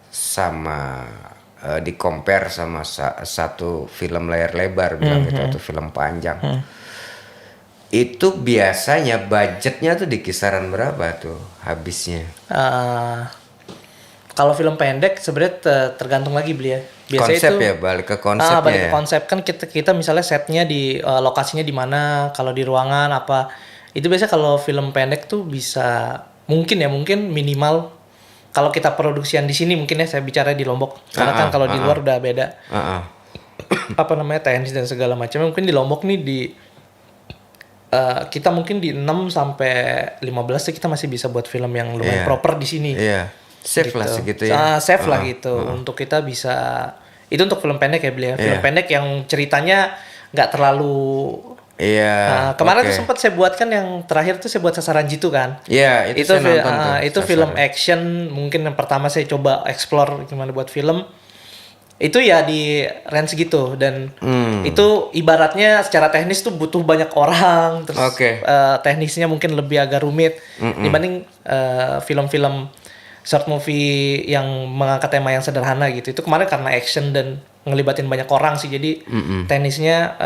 sama di compare sama satu film layar lebar bilang gitu, atau film panjang, itu biasanya budgetnya tuh di kisaran berapa tuh habisnya? Kalau film pendek sebenarnya tergantung lagi beli ya. Biasanya konsep itu, ya, balik ke konsepnya. Balik ke konsep kan kita misalnya setnya di lokasinya di mana, kalau di ruangan apa. Itu biasanya kalau film pendek tuh bisa mungkin minimal kalau kita produksian di sini mungkin ya, saya bicara di Lombok. Karena kan kalau di luar udah beda. Apa namanya, teknis dan segala macam. Mungkin di Lombok nih kita mungkin di 6 sampai 15 sih kita masih bisa buat film yang lumayan proper di sini. Safe gitu. lah segitu ya. Safe lah gitu. Untuk kita bisa, itu untuk film pendek ya beli ya. Film pendek yang ceritanya nggak terlalu. Kemarin tuh sempat saya buat kan, yang terakhir tuh saya buat Sasaran Jitu kan. Itu saya nonton tuh. Itu film action, mungkin yang pertama saya coba explore gimana buat film. Itu ya di range gitu, dan itu ibaratnya secara teknis tuh butuh banyak orang, terus teknisnya mungkin lebih agak rumit dibanding film-film short movie yang mengangkat tema yang sederhana gitu. Itu kemarin karena action dan ngelibatin banyak orang sih, jadi teknisnya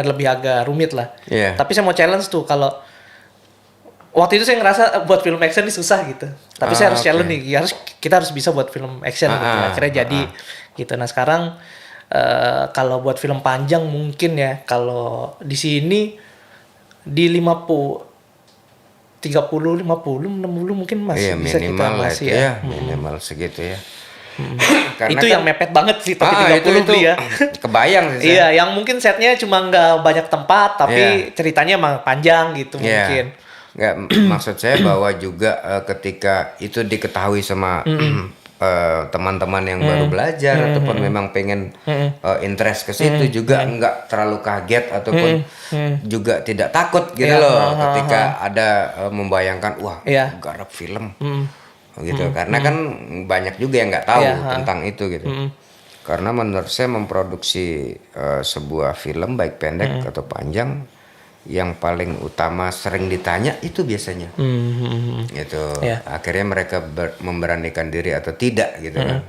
lebih agak rumit lah. Tapi saya mau challenge tuh, kalau waktu itu saya ngerasa buat film action ini susah gitu. Tapi saya harus challenge nih, kita harus bisa buat film action gitu. Akhirnya jadi gitu. Nah sekarang kalau buat film panjang mungkin ya, kalau di sini di 30, 50, 60 mungkin masih bisa kita masih ya. Minimal segitu ya. Karena itu kan, yang mepet banget sih, tapi 30 itu ya. Kebayang sih. Iya, yang mungkin setnya cuma nggak banyak tempat, tapi ceritanya emang panjang gitu mungkin. Nggak, maksud saya bahwa juga ketika itu diketahui sama teman-teman yang baru belajar ataupun memang pengen interest ke situ juga nggak terlalu kaget ataupun juga tidak takut gitu loh ketika ada membayangkan garap film gitu, karena kan banyak juga yang nggak tahu tentang itu gitu. Karena menurut saya memproduksi sebuah film baik pendek atau panjang, yang paling utama sering ditanya itu biasanya gitu. Akhirnya mereka memberanikan diri atau tidak gitu kan,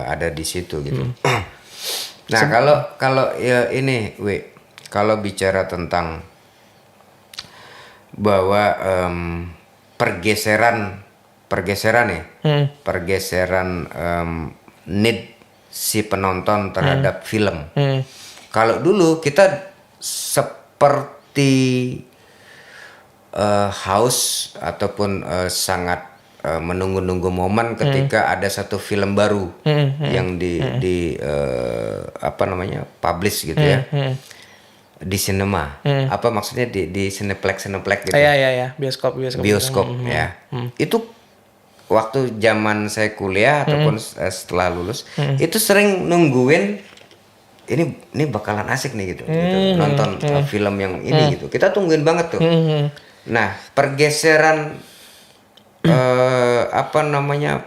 ada di situ gitu. Nah kalau ya ini kalau bicara tentang bahwa pergeseran need si penonton terhadap film. Kalau dulu kita seperti haus ataupun sangat menunggu-nunggu momen ketika ada satu film baru yang di apa namanya publish gitu ya di sinema. Apa maksudnya di Cineplex gitu. Iya, bioskop Ya. Itu waktu zaman saya kuliah ataupun setelah lulus itu sering nungguin ini bakalan asik nih gitu, nonton film yang ini gitu. Kita tungguin banget tuh. Nah, pergeseran apa namanya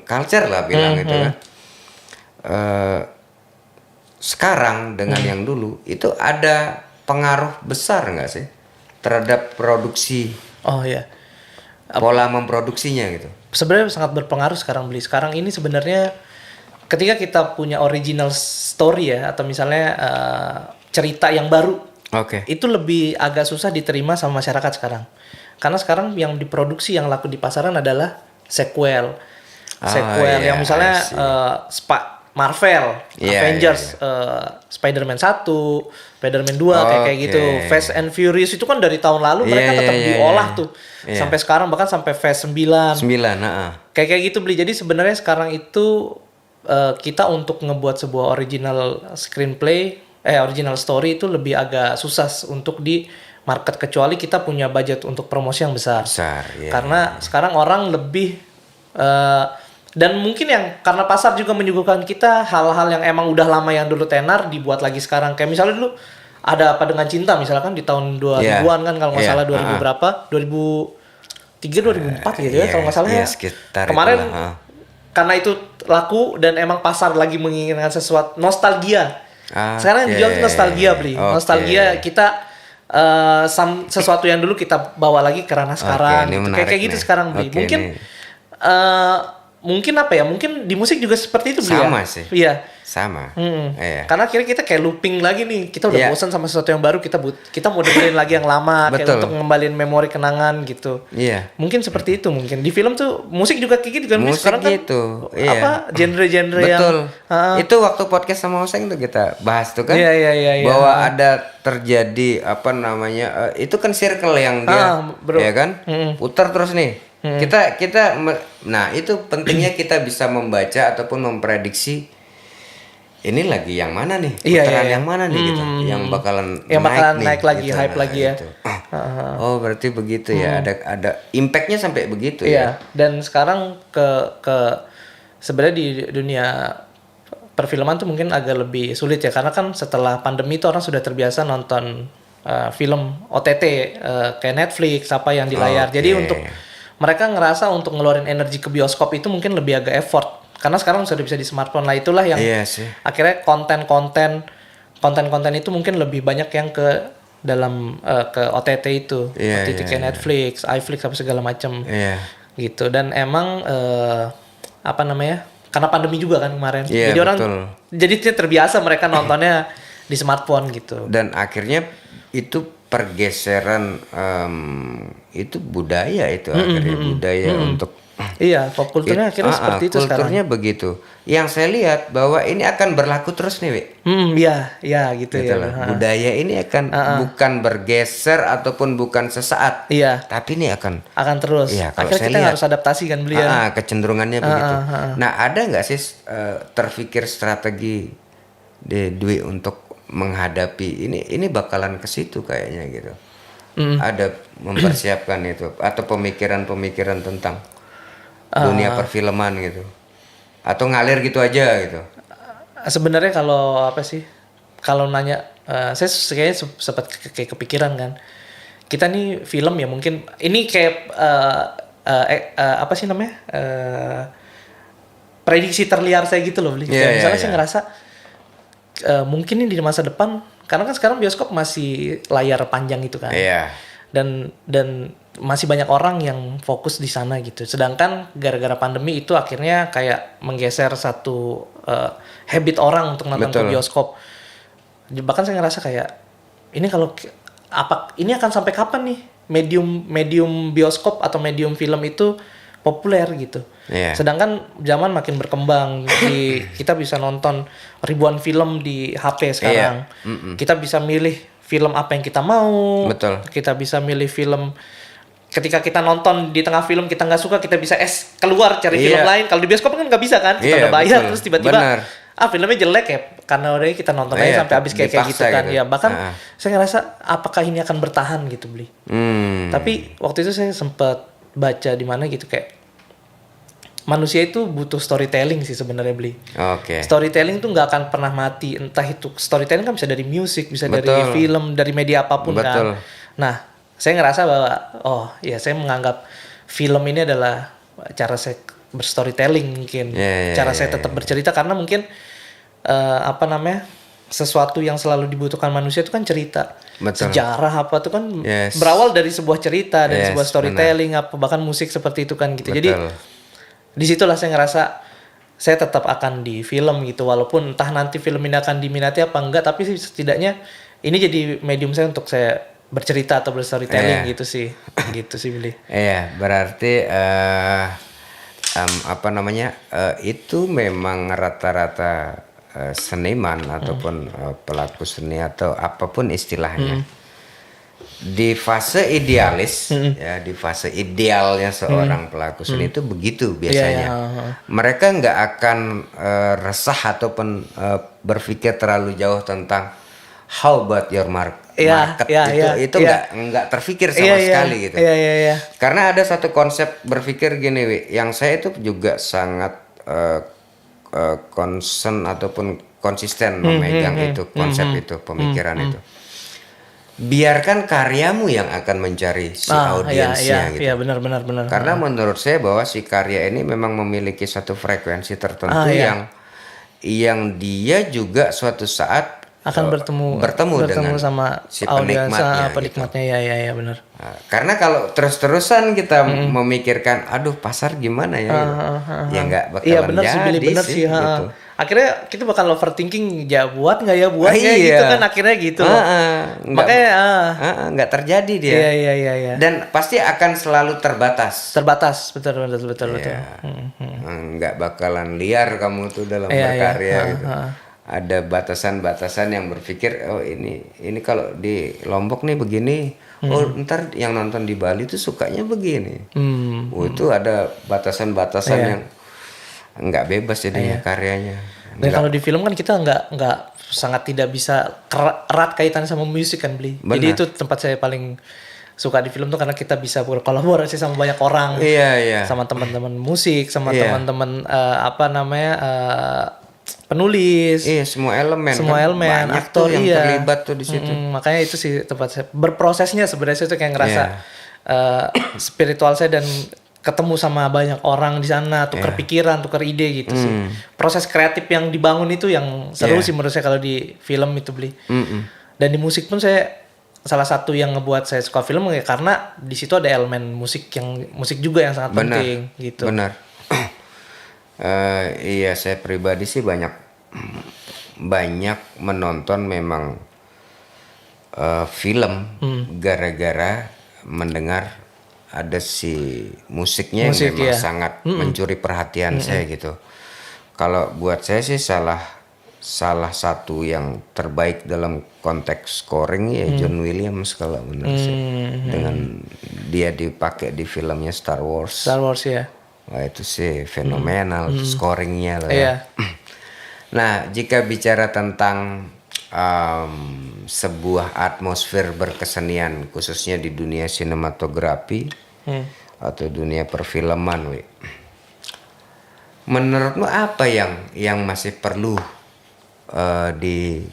culture lah bilang gitu kan. Sekarang dengan yang dulu itu ada pengaruh besar nggak sih terhadap produksi? Oh iya. Pola memproduksinya gitu. Sebenarnya sangat berpengaruh sekarang beli. Sekarang ini sebenarnya ketika kita punya original story ya atau misalnya cerita yang baru, itu lebih agak susah diterima sama masyarakat sekarang. Karena sekarang yang diproduksi yang laku di pasaran adalah sequel yang misalnya Marvel, Avengers, Spider-Man 1, Spider-Man 2 kayak gitu. Fast and Furious itu kan dari tahun lalu mereka tetap diolah tuh. Sampai sekarang bahkan sampai Fast 9. Kayak gitu beli. Jadi sebenarnya sekarang itu kita untuk ngebuat sebuah original screenplay, original story itu lebih agak susah untuk di market kecuali kita punya budget untuk promosi yang besar. Karena sekarang orang lebih dan mungkin yang karena pasar juga menyuguhkan kita hal-hal yang emang udah lama yang dulu tenar dibuat lagi sekarang. Kayak misalnya dulu ada Apa Dengan Cinta misalkan di tahun 2000-an kan kalau nggak salah 2000 berapa? 2003 2004 gitu ya kalau nggak salah ya. Kemarin karena itu laku dan emang pasar lagi menginginkan sesuatu nostalgia. Sekarang yang dijual nostalgia beli. Nostalgia kita sesuatu yang dulu kita bawa lagi ke ranah sekarang. Gitu. Kayak gitu sekarang beli. Mungkin apa ya? Mungkin di musik juga seperti itu beli. Sama sih. Iya. Sama. Karena akhirnya kita kayak looping lagi nih. Kita udah bosan sama sesuatu yang baru. Kita mau dengerin lagi yang lama. Kayak untuk ngembaliin memori kenangan gitu. Mungkin seperti itu mungkin. Di film tuh musik juga kayak gitu kan. Musik sekarang gitu. Kan apa genre-genre yang. Betul. Itu waktu podcast sama Oseng tuh kita bahas tuh kan. Iya. Bahwa ada terjadi apa namanya. Itu kan circle yang dia. Ya kan. Putar terus nih. Nah itu pentingnya kita bisa membaca ataupun memprediksi ini lagi yang mana nih putaran yang mana nih gitu yang bakalan naik lagi gitu, hype lagi ya gitu. Oh berarti begitu ya ada impactnya sampai begitu ya. Dan sekarang ke sebenarnya di dunia perfilman tuh mungkin agak lebih sulit ya karena kan setelah pandemi itu orang sudah terbiasa nonton film OTT kayak Netflix apa yang di layar. Jadi untuk mereka ngerasa untuk ngeluarin energi ke bioskop itu mungkin lebih agak effort karena sekarang sudah bisa di smartphone lah itulah yang akhirnya konten-konten itu mungkin lebih banyak yang ke dalam ke OTT itu OTT kayak Netflix, iFlix apa segala macam gitu dan emang apa namanya karena pandemi juga kan kemarin jadi orang jadi terbiasa mereka nontonnya di smartphone gitu dan akhirnya itu pergeseran itu budaya itu akhirnya budaya untuk pop kulturnya akhirnya seperti itu sekarang. Kulturnya begitu. Yang saya lihat bahwa ini akan berlaku terus nih, Wi. Gitu ya. Budaya ini akan bukan bergeser ataupun bukan sesaat. Tapi ini akan terus. Kalau akhirnya kita harus adaptasi kan beliau. Kecenderungannya begitu. Nah, ada nggak sih terpikir strategi Dwi untuk menghadapi ini bakalan ke situ kayaknya gitu. Ada mempersiapkan itu atau pemikiran tentang dunia perfilman gitu. Atau ngalir gitu aja gitu. Sebenarnya kalau apa sih? Kalau nanya saya kayaknya sempat kayak kepikiran kan. Kita nih film ya mungkin ini kayak apa sih namanya? Prediksi terliar saya gitu loh. Misalnya saya ngerasa mungkin ini di masa depan karena kan sekarang bioskop masih layar panjang itu kan dan masih banyak orang yang fokus di sana gitu sedangkan gara-gara pandemi itu akhirnya kayak menggeser satu habit orang untuk nonton ke bioskop bahkan saya ngerasa kayak ini kalau ini akan sampai kapan nih medium bioskop atau medium film itu populer gitu. Sedangkan zaman makin berkembang kita bisa nonton ribuan film di HP sekarang. Kita bisa milih film apa yang kita mau. Betul. Kita bisa milih film ketika kita nonton di tengah film kita nggak suka, kita bisa keluar cari film lain. Kalau di bioskop kan nggak bisa kan, kita udah bayar terus tiba-tiba filmnya jelek ya, karena udah kita nonton aja sampai habis kayak gitu kan. Gitu. Ya bahkan saya ngerasa apakah ini akan bertahan gitu beli. Tapi waktu itu saya sempat baca di mana gitu kayak manusia itu butuh storytelling sih sebenarnya beli. Storytelling tuh nggak akan pernah mati. Entah itu storytelling kan bisa dari musik, bisa dari film, dari media apapun kan. Nah, saya ngerasa bahwa saya menganggap film ini adalah cara saya berstorytelling mungkin. Cara saya tetap bercerita karena mungkin sesuatu yang selalu dibutuhkan manusia itu kan cerita. Sejarah apa tuh kan berawal dari sebuah cerita, dari sebuah storytelling apa bahkan musik seperti itu kan gitu. Jadi disitulah saya ngerasa saya tetap akan di film gitu, walaupun entah nanti film ini akan diminati apa enggak, tapi setidaknya ini jadi medium saya untuk saya bercerita atau berstorytelling gitu sih Billy. Berarti itu memang rata-rata seniman ataupun pelaku seni atau apapun istilahnya di fase idealis di fase idealnya seorang pelaku seni itu begitu biasanya. Mereka nggak akan resah ataupun berpikir terlalu jauh tentang how about your market itu nggak terpikir sama sekali gitu. Karena ada satu konsep berpikir gini, yang saya itu juga sangat concern ataupun konsisten memegang itu konsep itu pemikiran itu. Biarkan karyamu yang akan mencari si audiensnya gitu. Benar. Karena menurut saya bahwa si karya ini memang memiliki satu frekuensi tertentu yang dia juga suatu saat akan bertemu dengan sama si penikmatnya gitu. Benar. Nah, karena kalau terus-terusan kita memikirkan aduh pasar gimana ya ya nggak bakalan jadi benar sih. Gitu. Akhirnya kita bakal overthinking, buat nggak gitu kan akhirnya gitu. Makanya nggak terjadi dia. Dan pasti akan selalu terbatas. Betul. Nggak bakalan liar kamu tuh dalam berkarya gitu. Ada batasan-batasan yang berpikir ini kalau di Lombok nih begini, ntar yang nonton di Bali tuh sukanya begini. Itu ada batasan-batasan yang nggak bebas jadinya karyanya. Dan kalau di film kan kita nggak sangat tidak bisa erat kaitannya sama musik kan beli. Jadi itu tempat saya paling suka di film tuh karena kita bisa berkolaborasi sama banyak orang. Sama teman-teman musik, sama teman-teman penulis. Semua elemen banyak aktor yang terlibat tuh di situ. Makanya itu sih tempat saya berprosesnya sebenarnya itu kayak ngerasa spiritual saya dan ketemu sama banyak orang di sana, tukar pikiran, tukar ide gitu sih. Proses kreatif yang dibangun itu yang seru sih menurut saya kalau di film itu beli. Dan di musik pun saya salah satu yang ngebuat saya suka film ya karena di situ ada elemen musik juga yang sangat penting gitu. Benar. Saya pribadi sih banyak menonton memang film gara-gara mendengar ada si musiknya yang memang sangat mencuri perhatian saya gitu. Kalau buat saya sih salah satu yang terbaik dalam konteks scoring John Williams kalau menurut saya. Dengan dia dipakai di filmnya Star Wars ya. Wah itu sih fenomenal scoringnya lah ya. Nah jika bicara tentang sebuah atmosfer berkesenian khususnya di dunia sinematografi atau dunia perfilman, menurutmu apa yang masih perlu di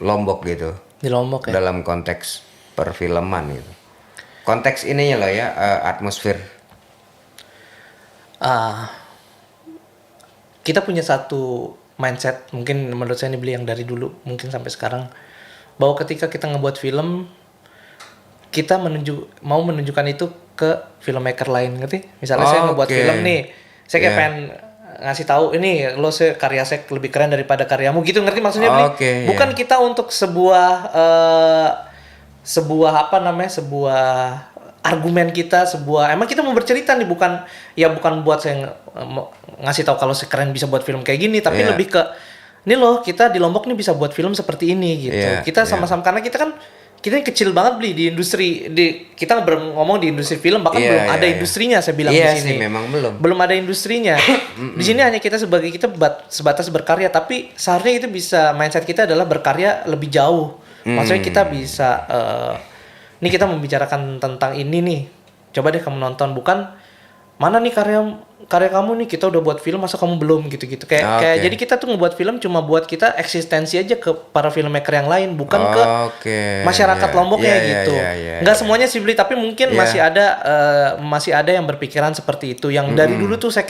Lombok gitu? Di Lombok dalam konteks perfilman gitu. Konteks ininya loh ya, atmosfer. Kita punya satu mindset mungkin menurut saya ini beli yang dari dulu mungkin sampai sekarang, bahwa ketika kita ngebuat film kita mau menunjukkan itu ke filmmaker lain, ngerti? Misalnya saya ngebuat film nih, saya kayak pengen ngasih tahu ini karya saya lebih keren daripada karyamu gitu, ngerti maksudnya beli? Bukan kita untuk sebuah argumen kita, emang kita mau bercerita nih, bukan buat saya ngasih tahu kalau keren bisa buat film kayak gini, tapi lebih ke ini loh kita di Lombok nih bisa buat film seperti ini gitu. Kita sama-sama karena kita kan kita kecil banget beli di industri kita ngomong di industri film bahkan Iya, belum iya, ada iya. industrinya saya bilang Iya di sini. sih, memang belum ada industrinya. Di sini hanya kita sebatas berkarya, tapi seharusnya itu bisa mindset kita adalah berkarya lebih jauh. Maksudnya kita bisa ini kita membicarakan tentang ini nih. Coba deh kamu nonton, bukan mana nih karya kamu nih, kita udah buat film masa kamu belum gitu kayak jadi kita tuh ngebuat film cuma buat kita eksistensi aja ke para filmmaker yang lain, bukan ke masyarakat Lomboknya gitu. Nggak semuanya sih beli, tapi mungkin masih ada yang berpikiran seperti itu, yang dari dulu tuh saya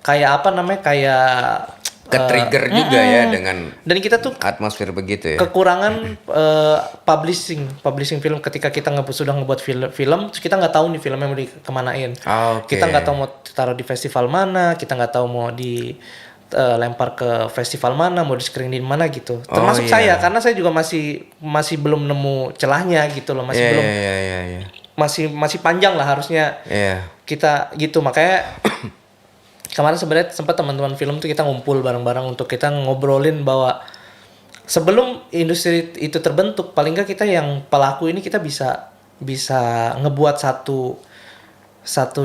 kayak apa namanya kayak ke-trigger juga ya dengan dan kita tuh atmosfer begitu ya. Kekurangan publishing film ketika kita sudah ngebuat film terus kita nggak tahu nih filmnya mau dikemanain. Kita nggak tahu mau taruh di festival mana, kita nggak tahu mau lempar ke festival mana, mau di screening di mana gitu. Termasuk saya, karena saya juga masih belum nemu celahnya gitu loh, masih panjang lah harusnya kita gitu. Makanya kemarin sebenarnya sempat teman-teman film tuh kita ngumpul bareng-bareng untuk kita ngobrolin bahwa sebelum industri itu terbentuk, paling nggak kita yang pelaku ini kita bisa ngebuat satu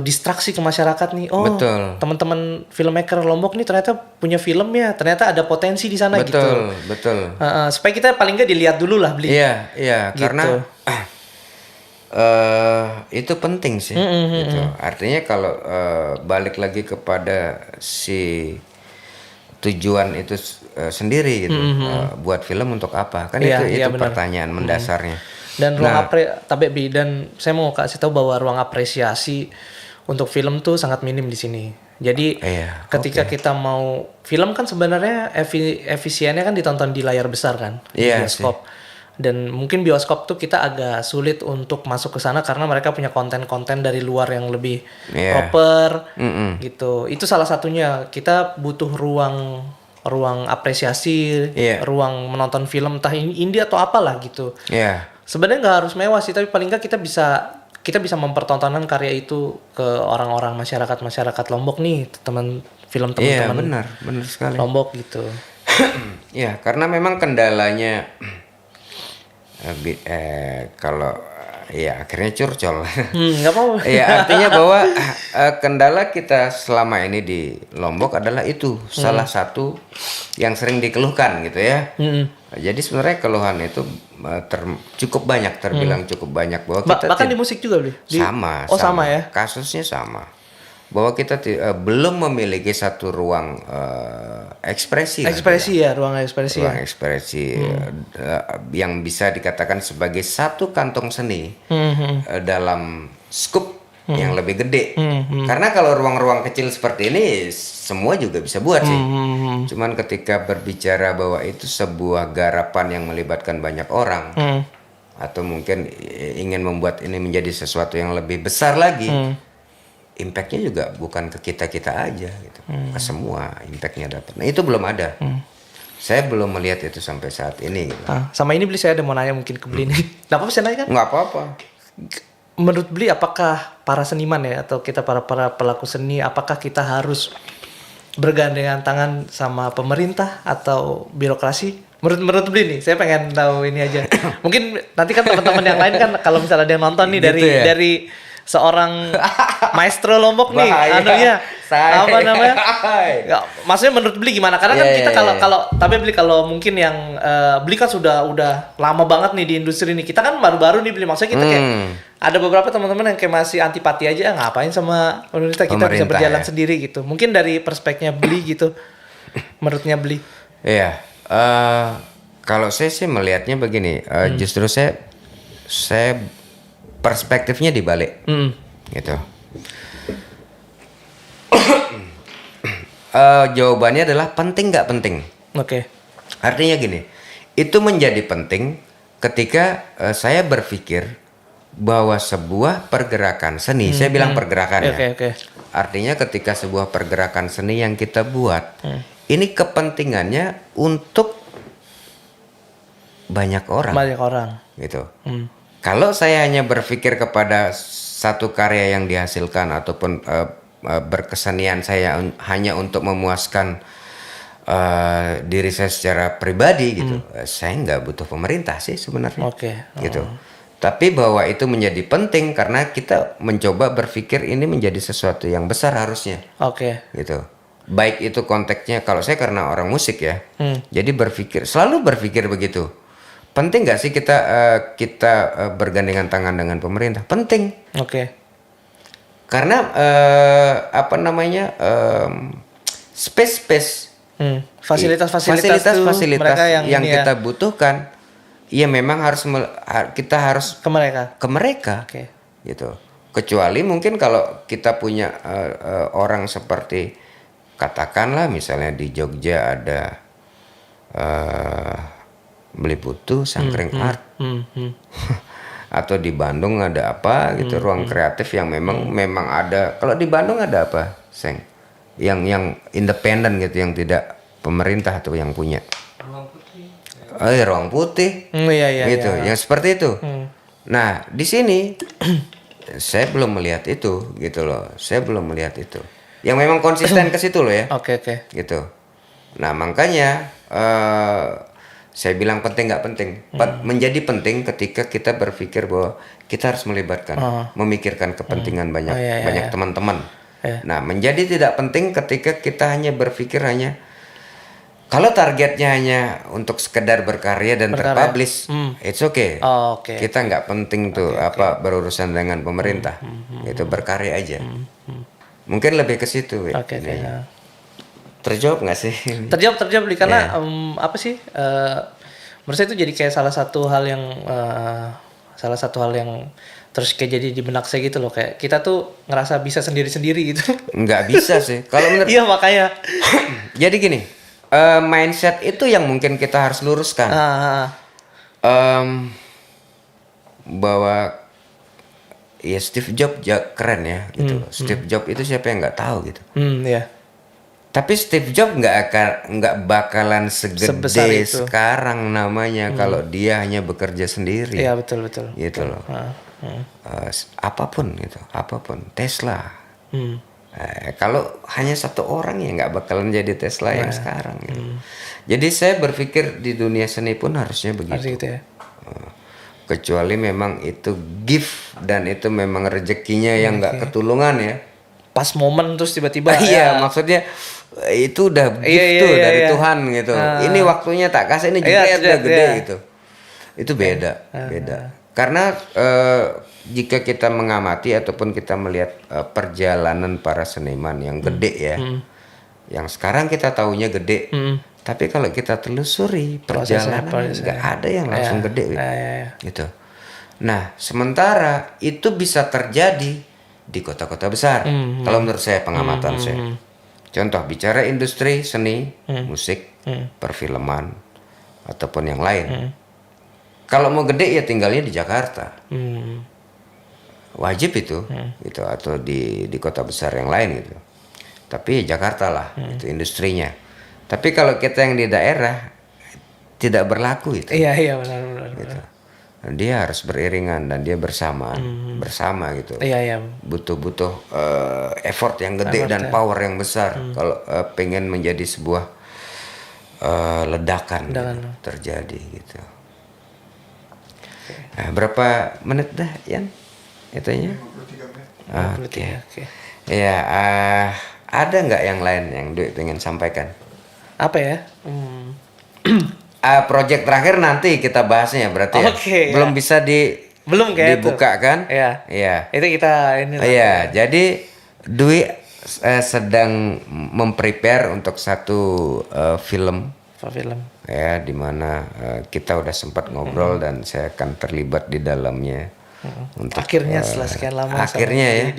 distraksi ke masyarakat nih. Betul. Teman-teman filmmaker Lombok nih ternyata punya film ya, ternyata ada potensi di sana gitu. Betul. Supaya kita paling nggak dilihat dulu lah beli. Iya, gitu. Karena itu penting sih, gitu. Artinya kalau balik lagi kepada si tujuan itu sendiri gitu, buat film untuk apa? Kan itu pertanyaan mendasarnya. Dan dan saya mau kasih tahu bahwa ruang apresiasi untuk film tuh sangat minim di sini. Jadi ketika kita mau film kan sebenarnya efisiennya kan ditonton di layar besar kan, di bioskop. Dan mungkin bioskop tuh kita agak sulit untuk masuk ke sana karena mereka punya konten-konten dari luar yang lebih proper gitu. Itu salah satunya. Kita butuh ruang apresiasi, ruang menonton film entah ini indie atau apalah gitu. Sebenarnya nggak harus mewah sih, tapi paling nggak kita bisa mempertontonkan karya itu ke orang-orang masyarakat Lombok nih, teman teman-teman. Benar sekali. Lombok gitu. Ya, karena memang kendalanya kalau akhirnya curcol. Nggak apa-apa. Artinya bahwa kendala kita selama ini di Lombok adalah itu salah satu yang sering dikeluhkan gitu ya. Jadi sebenarnya keluhan itu cukup banyak, terbilang cukup banyak bahwa kita bahkan di musik juga beli. Sama ya. Kasusnya sama. Bahwa kita belum memiliki satu ruang ekspresi. Ruang ekspresi yang bisa dikatakan sebagai satu kantong seni dalam skup yang lebih gede. Karena kalau ruang-ruang kecil seperti ini semua juga bisa buat sih. Cuman ketika berbicara bahwa itu sebuah garapan yang melibatkan banyak orang, atau mungkin ingin membuat ini menjadi sesuatu yang lebih besar lagi, impactnya juga bukan ke kita aja gitu, ke semua impactnya dapat. Nah itu belum ada. Saya belum melihat itu sampai saat ini. Gitu. Sama ini beli saya ada mau nanya mungkin ke beli nih. Nggak apa-apa saya nanya kan? Nggak apa-apa. Menurut beli apakah para seniman ya atau kita para pelaku seni, apakah kita harus bergandengan tangan sama pemerintah atau birokrasi? Menurut beli nih, saya pengen tahu ini aja. Mungkin nanti kan teman-teman yang lain kan kalau misalnya ada yang nonton nih dari seorang maestro Lombok nih, apa namanya? Maksudnya menurut beli gimana? Karena kan kita tapi beli kalau mungkin yang beli kan udah lama banget nih di industri ini. Kita kan baru-baru nih beli, maksudnya kita kayak ada beberapa teman-teman yang kayak masih antipati aja, ngapain sama pemerintah, kita bisa berjalan sendiri gitu. Mungkin dari perspektifnya beli gitu, menurutnya beli. Iya, kalau saya sih melihatnya begini, justru saya perspektifnya dibalik, gitu. Jawabannya adalah penting nggak penting. Oke. Artinya gini, itu menjadi penting ketika saya berpikir bahwa sebuah pergerakan seni, saya bilang pergerakan ya. Artinya ketika sebuah pergerakan seni yang kita buat, ini kepentingannya untuk banyak orang. Gitu. Kalau saya hanya berpikir kepada satu karya yang dihasilkan ataupun berkesenian saya hanya untuk memuaskan diri saya secara pribadi gitu, saya nggak butuh pemerintah sih sebenarnya. Gitu. Tapi bahwa itu menjadi penting karena kita mencoba berpikir ini menjadi sesuatu yang besar harusnya. Gitu. Baik itu konteksnya, kalau saya karena orang musik ya, jadi selalu berpikir begitu. Penting nggak sih kita bergandengan tangan dengan pemerintah? Penting. Karena space fasilitas mereka yang kita butuhkan, ya memang kita harus ke mereka. Gitu. Kecuali mungkin kalau kita punya orang seperti, katakanlah misalnya di Jogja ada Beli Putu, Sangkring Art, atau di Bandung ada apa gitu, ruang kreatif yang memang ada. Kalau di Bandung ada apa, Seng? Yang independen gitu, yang tidak pemerintah tuh yang punya. Ruang Putih. Gitu, yang seperti itu. Nah, di sini saya belum melihat itu gitu loh. Saya belum melihat itu. Yang memang konsisten ke situ loh ya. Gitu. Nah, makanya saya bilang penting nggak penting. Menjadi penting ketika kita berpikir bahwa kita harus melibatkan, memikirkan kepentingan banyak teman-teman. Nah, menjadi tidak penting ketika kita hanya berpikir kalau targetnya hanya untuk sekedar berkarya dan terpublish, it's okay. Kita nggak penting tuh berurusan dengan pemerintah. Itu berkarya aja. Mungkin lebih ke situ. Terjawab nggak sih? Terjawab karena apa sih? Menurut saya itu jadi kayak salah satu hal yang terus kayak jadi di benak saya gitu loh, kayak kita tuh ngerasa bisa sendiri-sendiri gitu. Nggak bisa sih. Kalau menurut iya makanya. Jadi gini, mindset itu yang mungkin kita harus luruskan. Bahwa ya Steve Jobs keren ya gitu. Steve Jobs itu siapa yang nggak tahu gitu. Tapi Steve Jobs nggak bakalan segede sekarang namanya kalau dia hanya bekerja sendiri. Iya betul. Gitu loh. Apapun Tesla. Kalau hanya satu orang ya nggak bakalan jadi Tesla yang sekarang. Gitu. Jadi saya berpikir di dunia seni pun harusnya begitu. Harus gitu ya. Kecuali memang itu gift dan itu memang rezekinya yang nggak ketulungan ya. Pas momen terus tiba-tiba. Iya, maksudnya itu udah gift dari Tuhan gitu. Ini waktunya tak kasih, ini juga udah gede gitu. Itu beda. Karena jika kita mengamati ataupun kita melihat perjalanan para seniman yang gede ya, yang sekarang kita taunya gede, tapi kalau kita telusuri perjalanan nggak ada yang langsung gede gitu. Nah, sementara itu bisa terjadi di kota-kota besar. Kalau menurut saya, pengamatan saya. Contoh, bicara industri seni, musik, perfilman, ataupun yang lain. Kalau mau gede ya tinggalnya di Jakarta. Wajib itu, gitu, atau di kota besar yang lain gitu. Tapi Jakarta lah, itu industrinya. Tapi kalau kita yang di daerah tidak berlaku itu. Iya benar. Gitu. Dia harus beriringan dan dia bersama gitu. Butuh effort yang gede dan power yang besar kalau pengen menjadi sebuah ledakan gitu, terjadi gitu. Nah, berapa menit dah Yan? Itunya? 53 menit. Oke. Ya, ada nggak yang lain yang Dwi pengen sampaikan? Apa ya? Project terakhir nanti kita bahasnya berarti belum bisa dibuka itu. Kan? Iya. Itu kita ini. Iya, jadi Dwi sedang memprepare untuk satu film. Ya, di mana kita udah sempat ngobrol dan saya akan terlibat di dalamnya. Untuk, akhirnya setelah sekian lama. Akhirnya ya.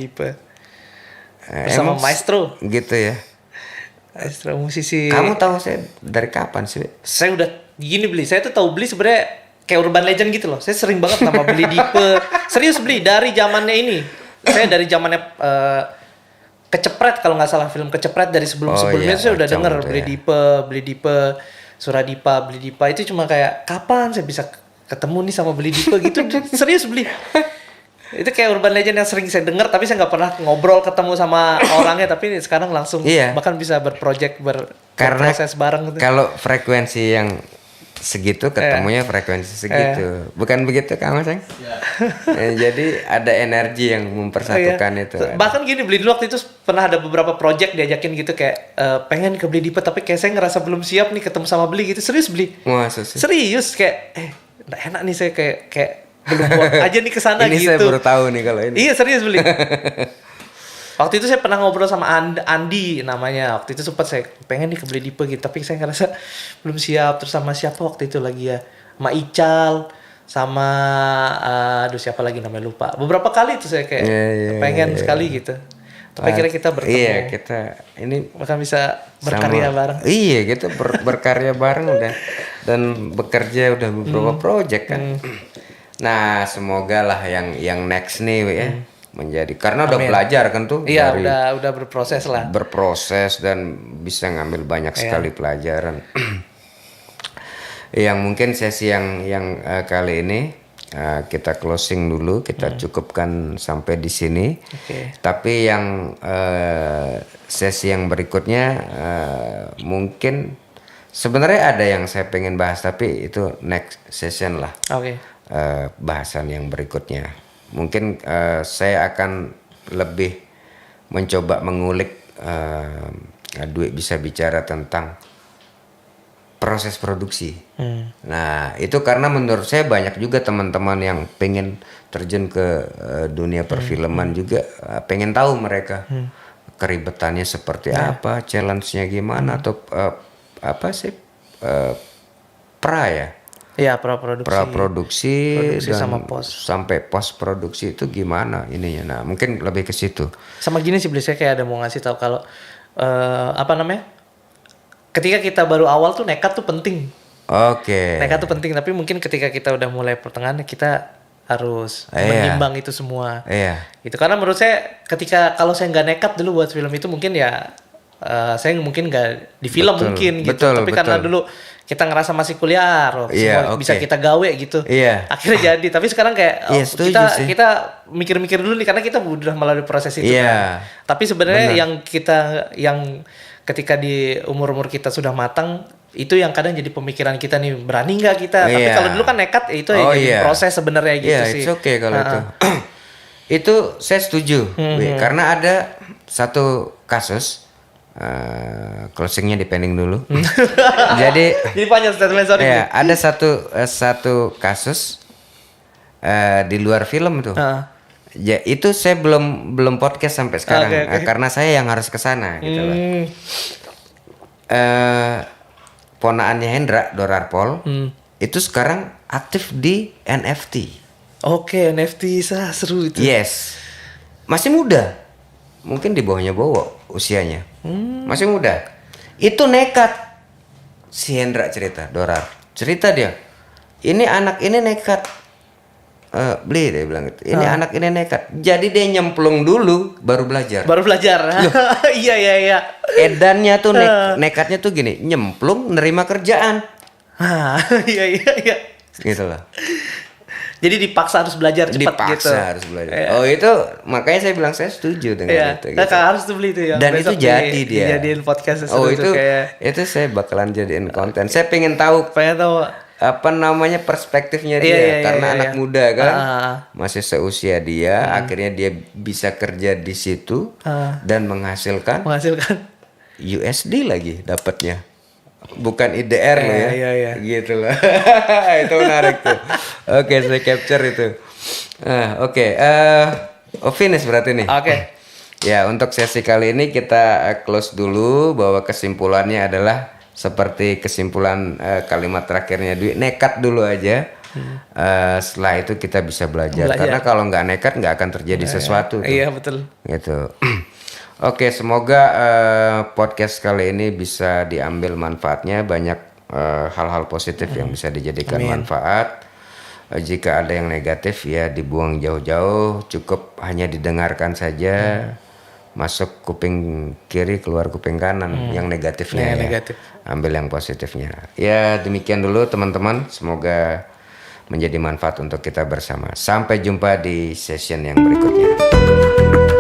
Bersama maestro. Gitu ya. Maestro musisi. Kamu tahu saya dari kapan sih? Saya udah gini Beli. Saya tuh tahu Beli sebenarnya kayak urban legend gitu loh. Saya sering banget nama Beli Dipe. Serius Beli, dari zamannya ini. Saya dari zamannya Kecepret, kalau nggak salah, film Kecepret dari sebelum-sebelumnya saya udah denger Beli Dipe, Suradipa, Beli Dipa. Itu cuma kayak kapan saya bisa ketemu nih sama Beli Dipe gitu. Serius Beli. Itu kayak urban legend yang sering saya dengar tapi saya nggak pernah ngobrol ketemu sama orangnya, tapi sekarang langsung bahkan bisa berproject berproses bareng gitu. Kalau frekuensi yang segitu ketemunya frekuensi segitu. Bukan begitu Kang Mas? Jadi ada energi yang mempersatukan itu. Bahkan gini, Bli, dulu waktu itu pernah ada beberapa project diajakin gitu kayak pengen ke Bli Dipet tapi kayak saya ngerasa belum siap nih ketemu sama Bli gitu. Serius Bli? Serius kayak enak nih saya kayak belum buat aja nih kesana gitu. Ini saya baru tahu nih kalau ini. Iya serius Bli. Waktu itu saya pernah ngobrol sama Andi namanya. Waktu itu sempat saya pengen nih ke Bli Dipe gitu, tapi saya ngerasa belum siap. Terus sama siapa waktu itu lagi ya? Sama Ical, sama siapa lagi namanya lupa. Beberapa kali itu saya kayak pengen sekali gitu. Tapi akhirnya kita bertemu. Iya, kita ini bahkan bisa berkarya bareng. Iya, kita berkarya bareng udah dan bekerja udah beberapa project kan. Nah, semoga lah yang next nih ya. Menjadi karena udah belajar kan tuh. Iya, udah berproses lah. Berproses dan bisa ngambil banyak sekali pelajaran. Yang mungkin sesi yang kali ini kita closing dulu, kita cukupkan sampai di sini. Tapi yang sesi yang berikutnya mungkin sebenarnya ada yang saya pengen bahas, tapi itu next session lah. Bahasan yang berikutnya. Mungkin saya akan lebih mencoba mengulik Dwi bisa bicara tentang proses produksi. Nah itu karena menurut saya banyak juga teman-teman yang pengen terjun ke dunia perfilman juga pengen tahu mereka keribetannya seperti apa, challenge-nya gimana atau praproduksi dan sama sampai post produksi itu gimana ininya. Nah mungkin lebih ke situ. Sama gini sih, saya kayak ada mau ngasih tahu kalau ketika kita baru awal tuh nekat tuh penting. Nekat tuh penting, tapi mungkin ketika kita udah mulai pertengahan kita harus menimbang itu semua. Itu karena menurut saya kalau saya nggak nekat dulu buat film itu mungkin ya saya mungkin nggak di film gitu. Tapi karena dulu kita ngerasa masih kuliah, semua bisa kita gawe gitu. Akhirnya jadi. Tapi sekarang kayak kita mikir-mikir dulu nih karena kita udah melalui proses itu. Tapi sebenarnya yang ketika di umur-umur kita sudah matang, itu yang kadang jadi pemikiran kita nih, berani nggak kita? Tapi kalau dulu kan nekat, itu jadi proses sebenarnya gitu sih. Oke kalau itu. Itu saya setuju, karena ada satu kasus. Closingnya dipending dulu. Jadi panjang statement, sorry. Ada satu kasus di luar film tuh. Ya itu saya belum podcast sampai sekarang karena saya yang harus kesana gitu loh. Ponaannya Hendra Dorarpol itu sekarang aktif di NFT. NFT seru itu. Yes, masih muda. Mungkin di bawahnya Bowo usianya. Masih muda. Itu nekat. Si Hendra cerita dia. Ini anak ini nekat. Beli dia bilang gitu. Ini anak ini nekat. Jadi dia nyemplung dulu baru belajar. Iya. Edannya tuh nekatnya tuh gini, nyemplung nerima kerjaan. Iya. Gitu loh. Jadi dipaksa harus belajar cepat gitu. Harus belajar. Itu makanya saya bilang saya setuju dengan itu. Gitu. Harus tuh beli itu ya. Dan itu jadi dia. Dijadiin podcast itu saya bakalan jadiin konten. Saya pengen tahu apa namanya perspektifnya dia karena anak muda kan. Masih seusia dia, akhirnya dia bisa kerja di situ dan menghasilkan USD lagi dapatnya. Bukan IDR loh ya. Gitu loh. Itu menarik tuh. Oke, saya capture itu. Finish berarti nih. Ya, untuk sesi kali ini kita close dulu bahwa kesimpulannya adalah seperti kesimpulan kalimat terakhirnya Dwi, nekat dulu aja. Setelah itu kita bisa belajar. Karena kalau nggak nekat nggak akan terjadi sesuatu. Iya, betul. Gitu. Oke, semoga podcast kali ini bisa diambil manfaatnya, banyak hal-hal positif yang bisa dijadikan manfaat. Jika ada yang negatif ya dibuang jauh-jauh, cukup hanya didengarkan saja. Masuk kuping kiri, keluar kuping kanan, yang negatifnya negatif. Ambil yang positifnya. Ya demikian dulu teman-teman, semoga menjadi manfaat untuk kita bersama. Sampai jumpa di session yang berikutnya.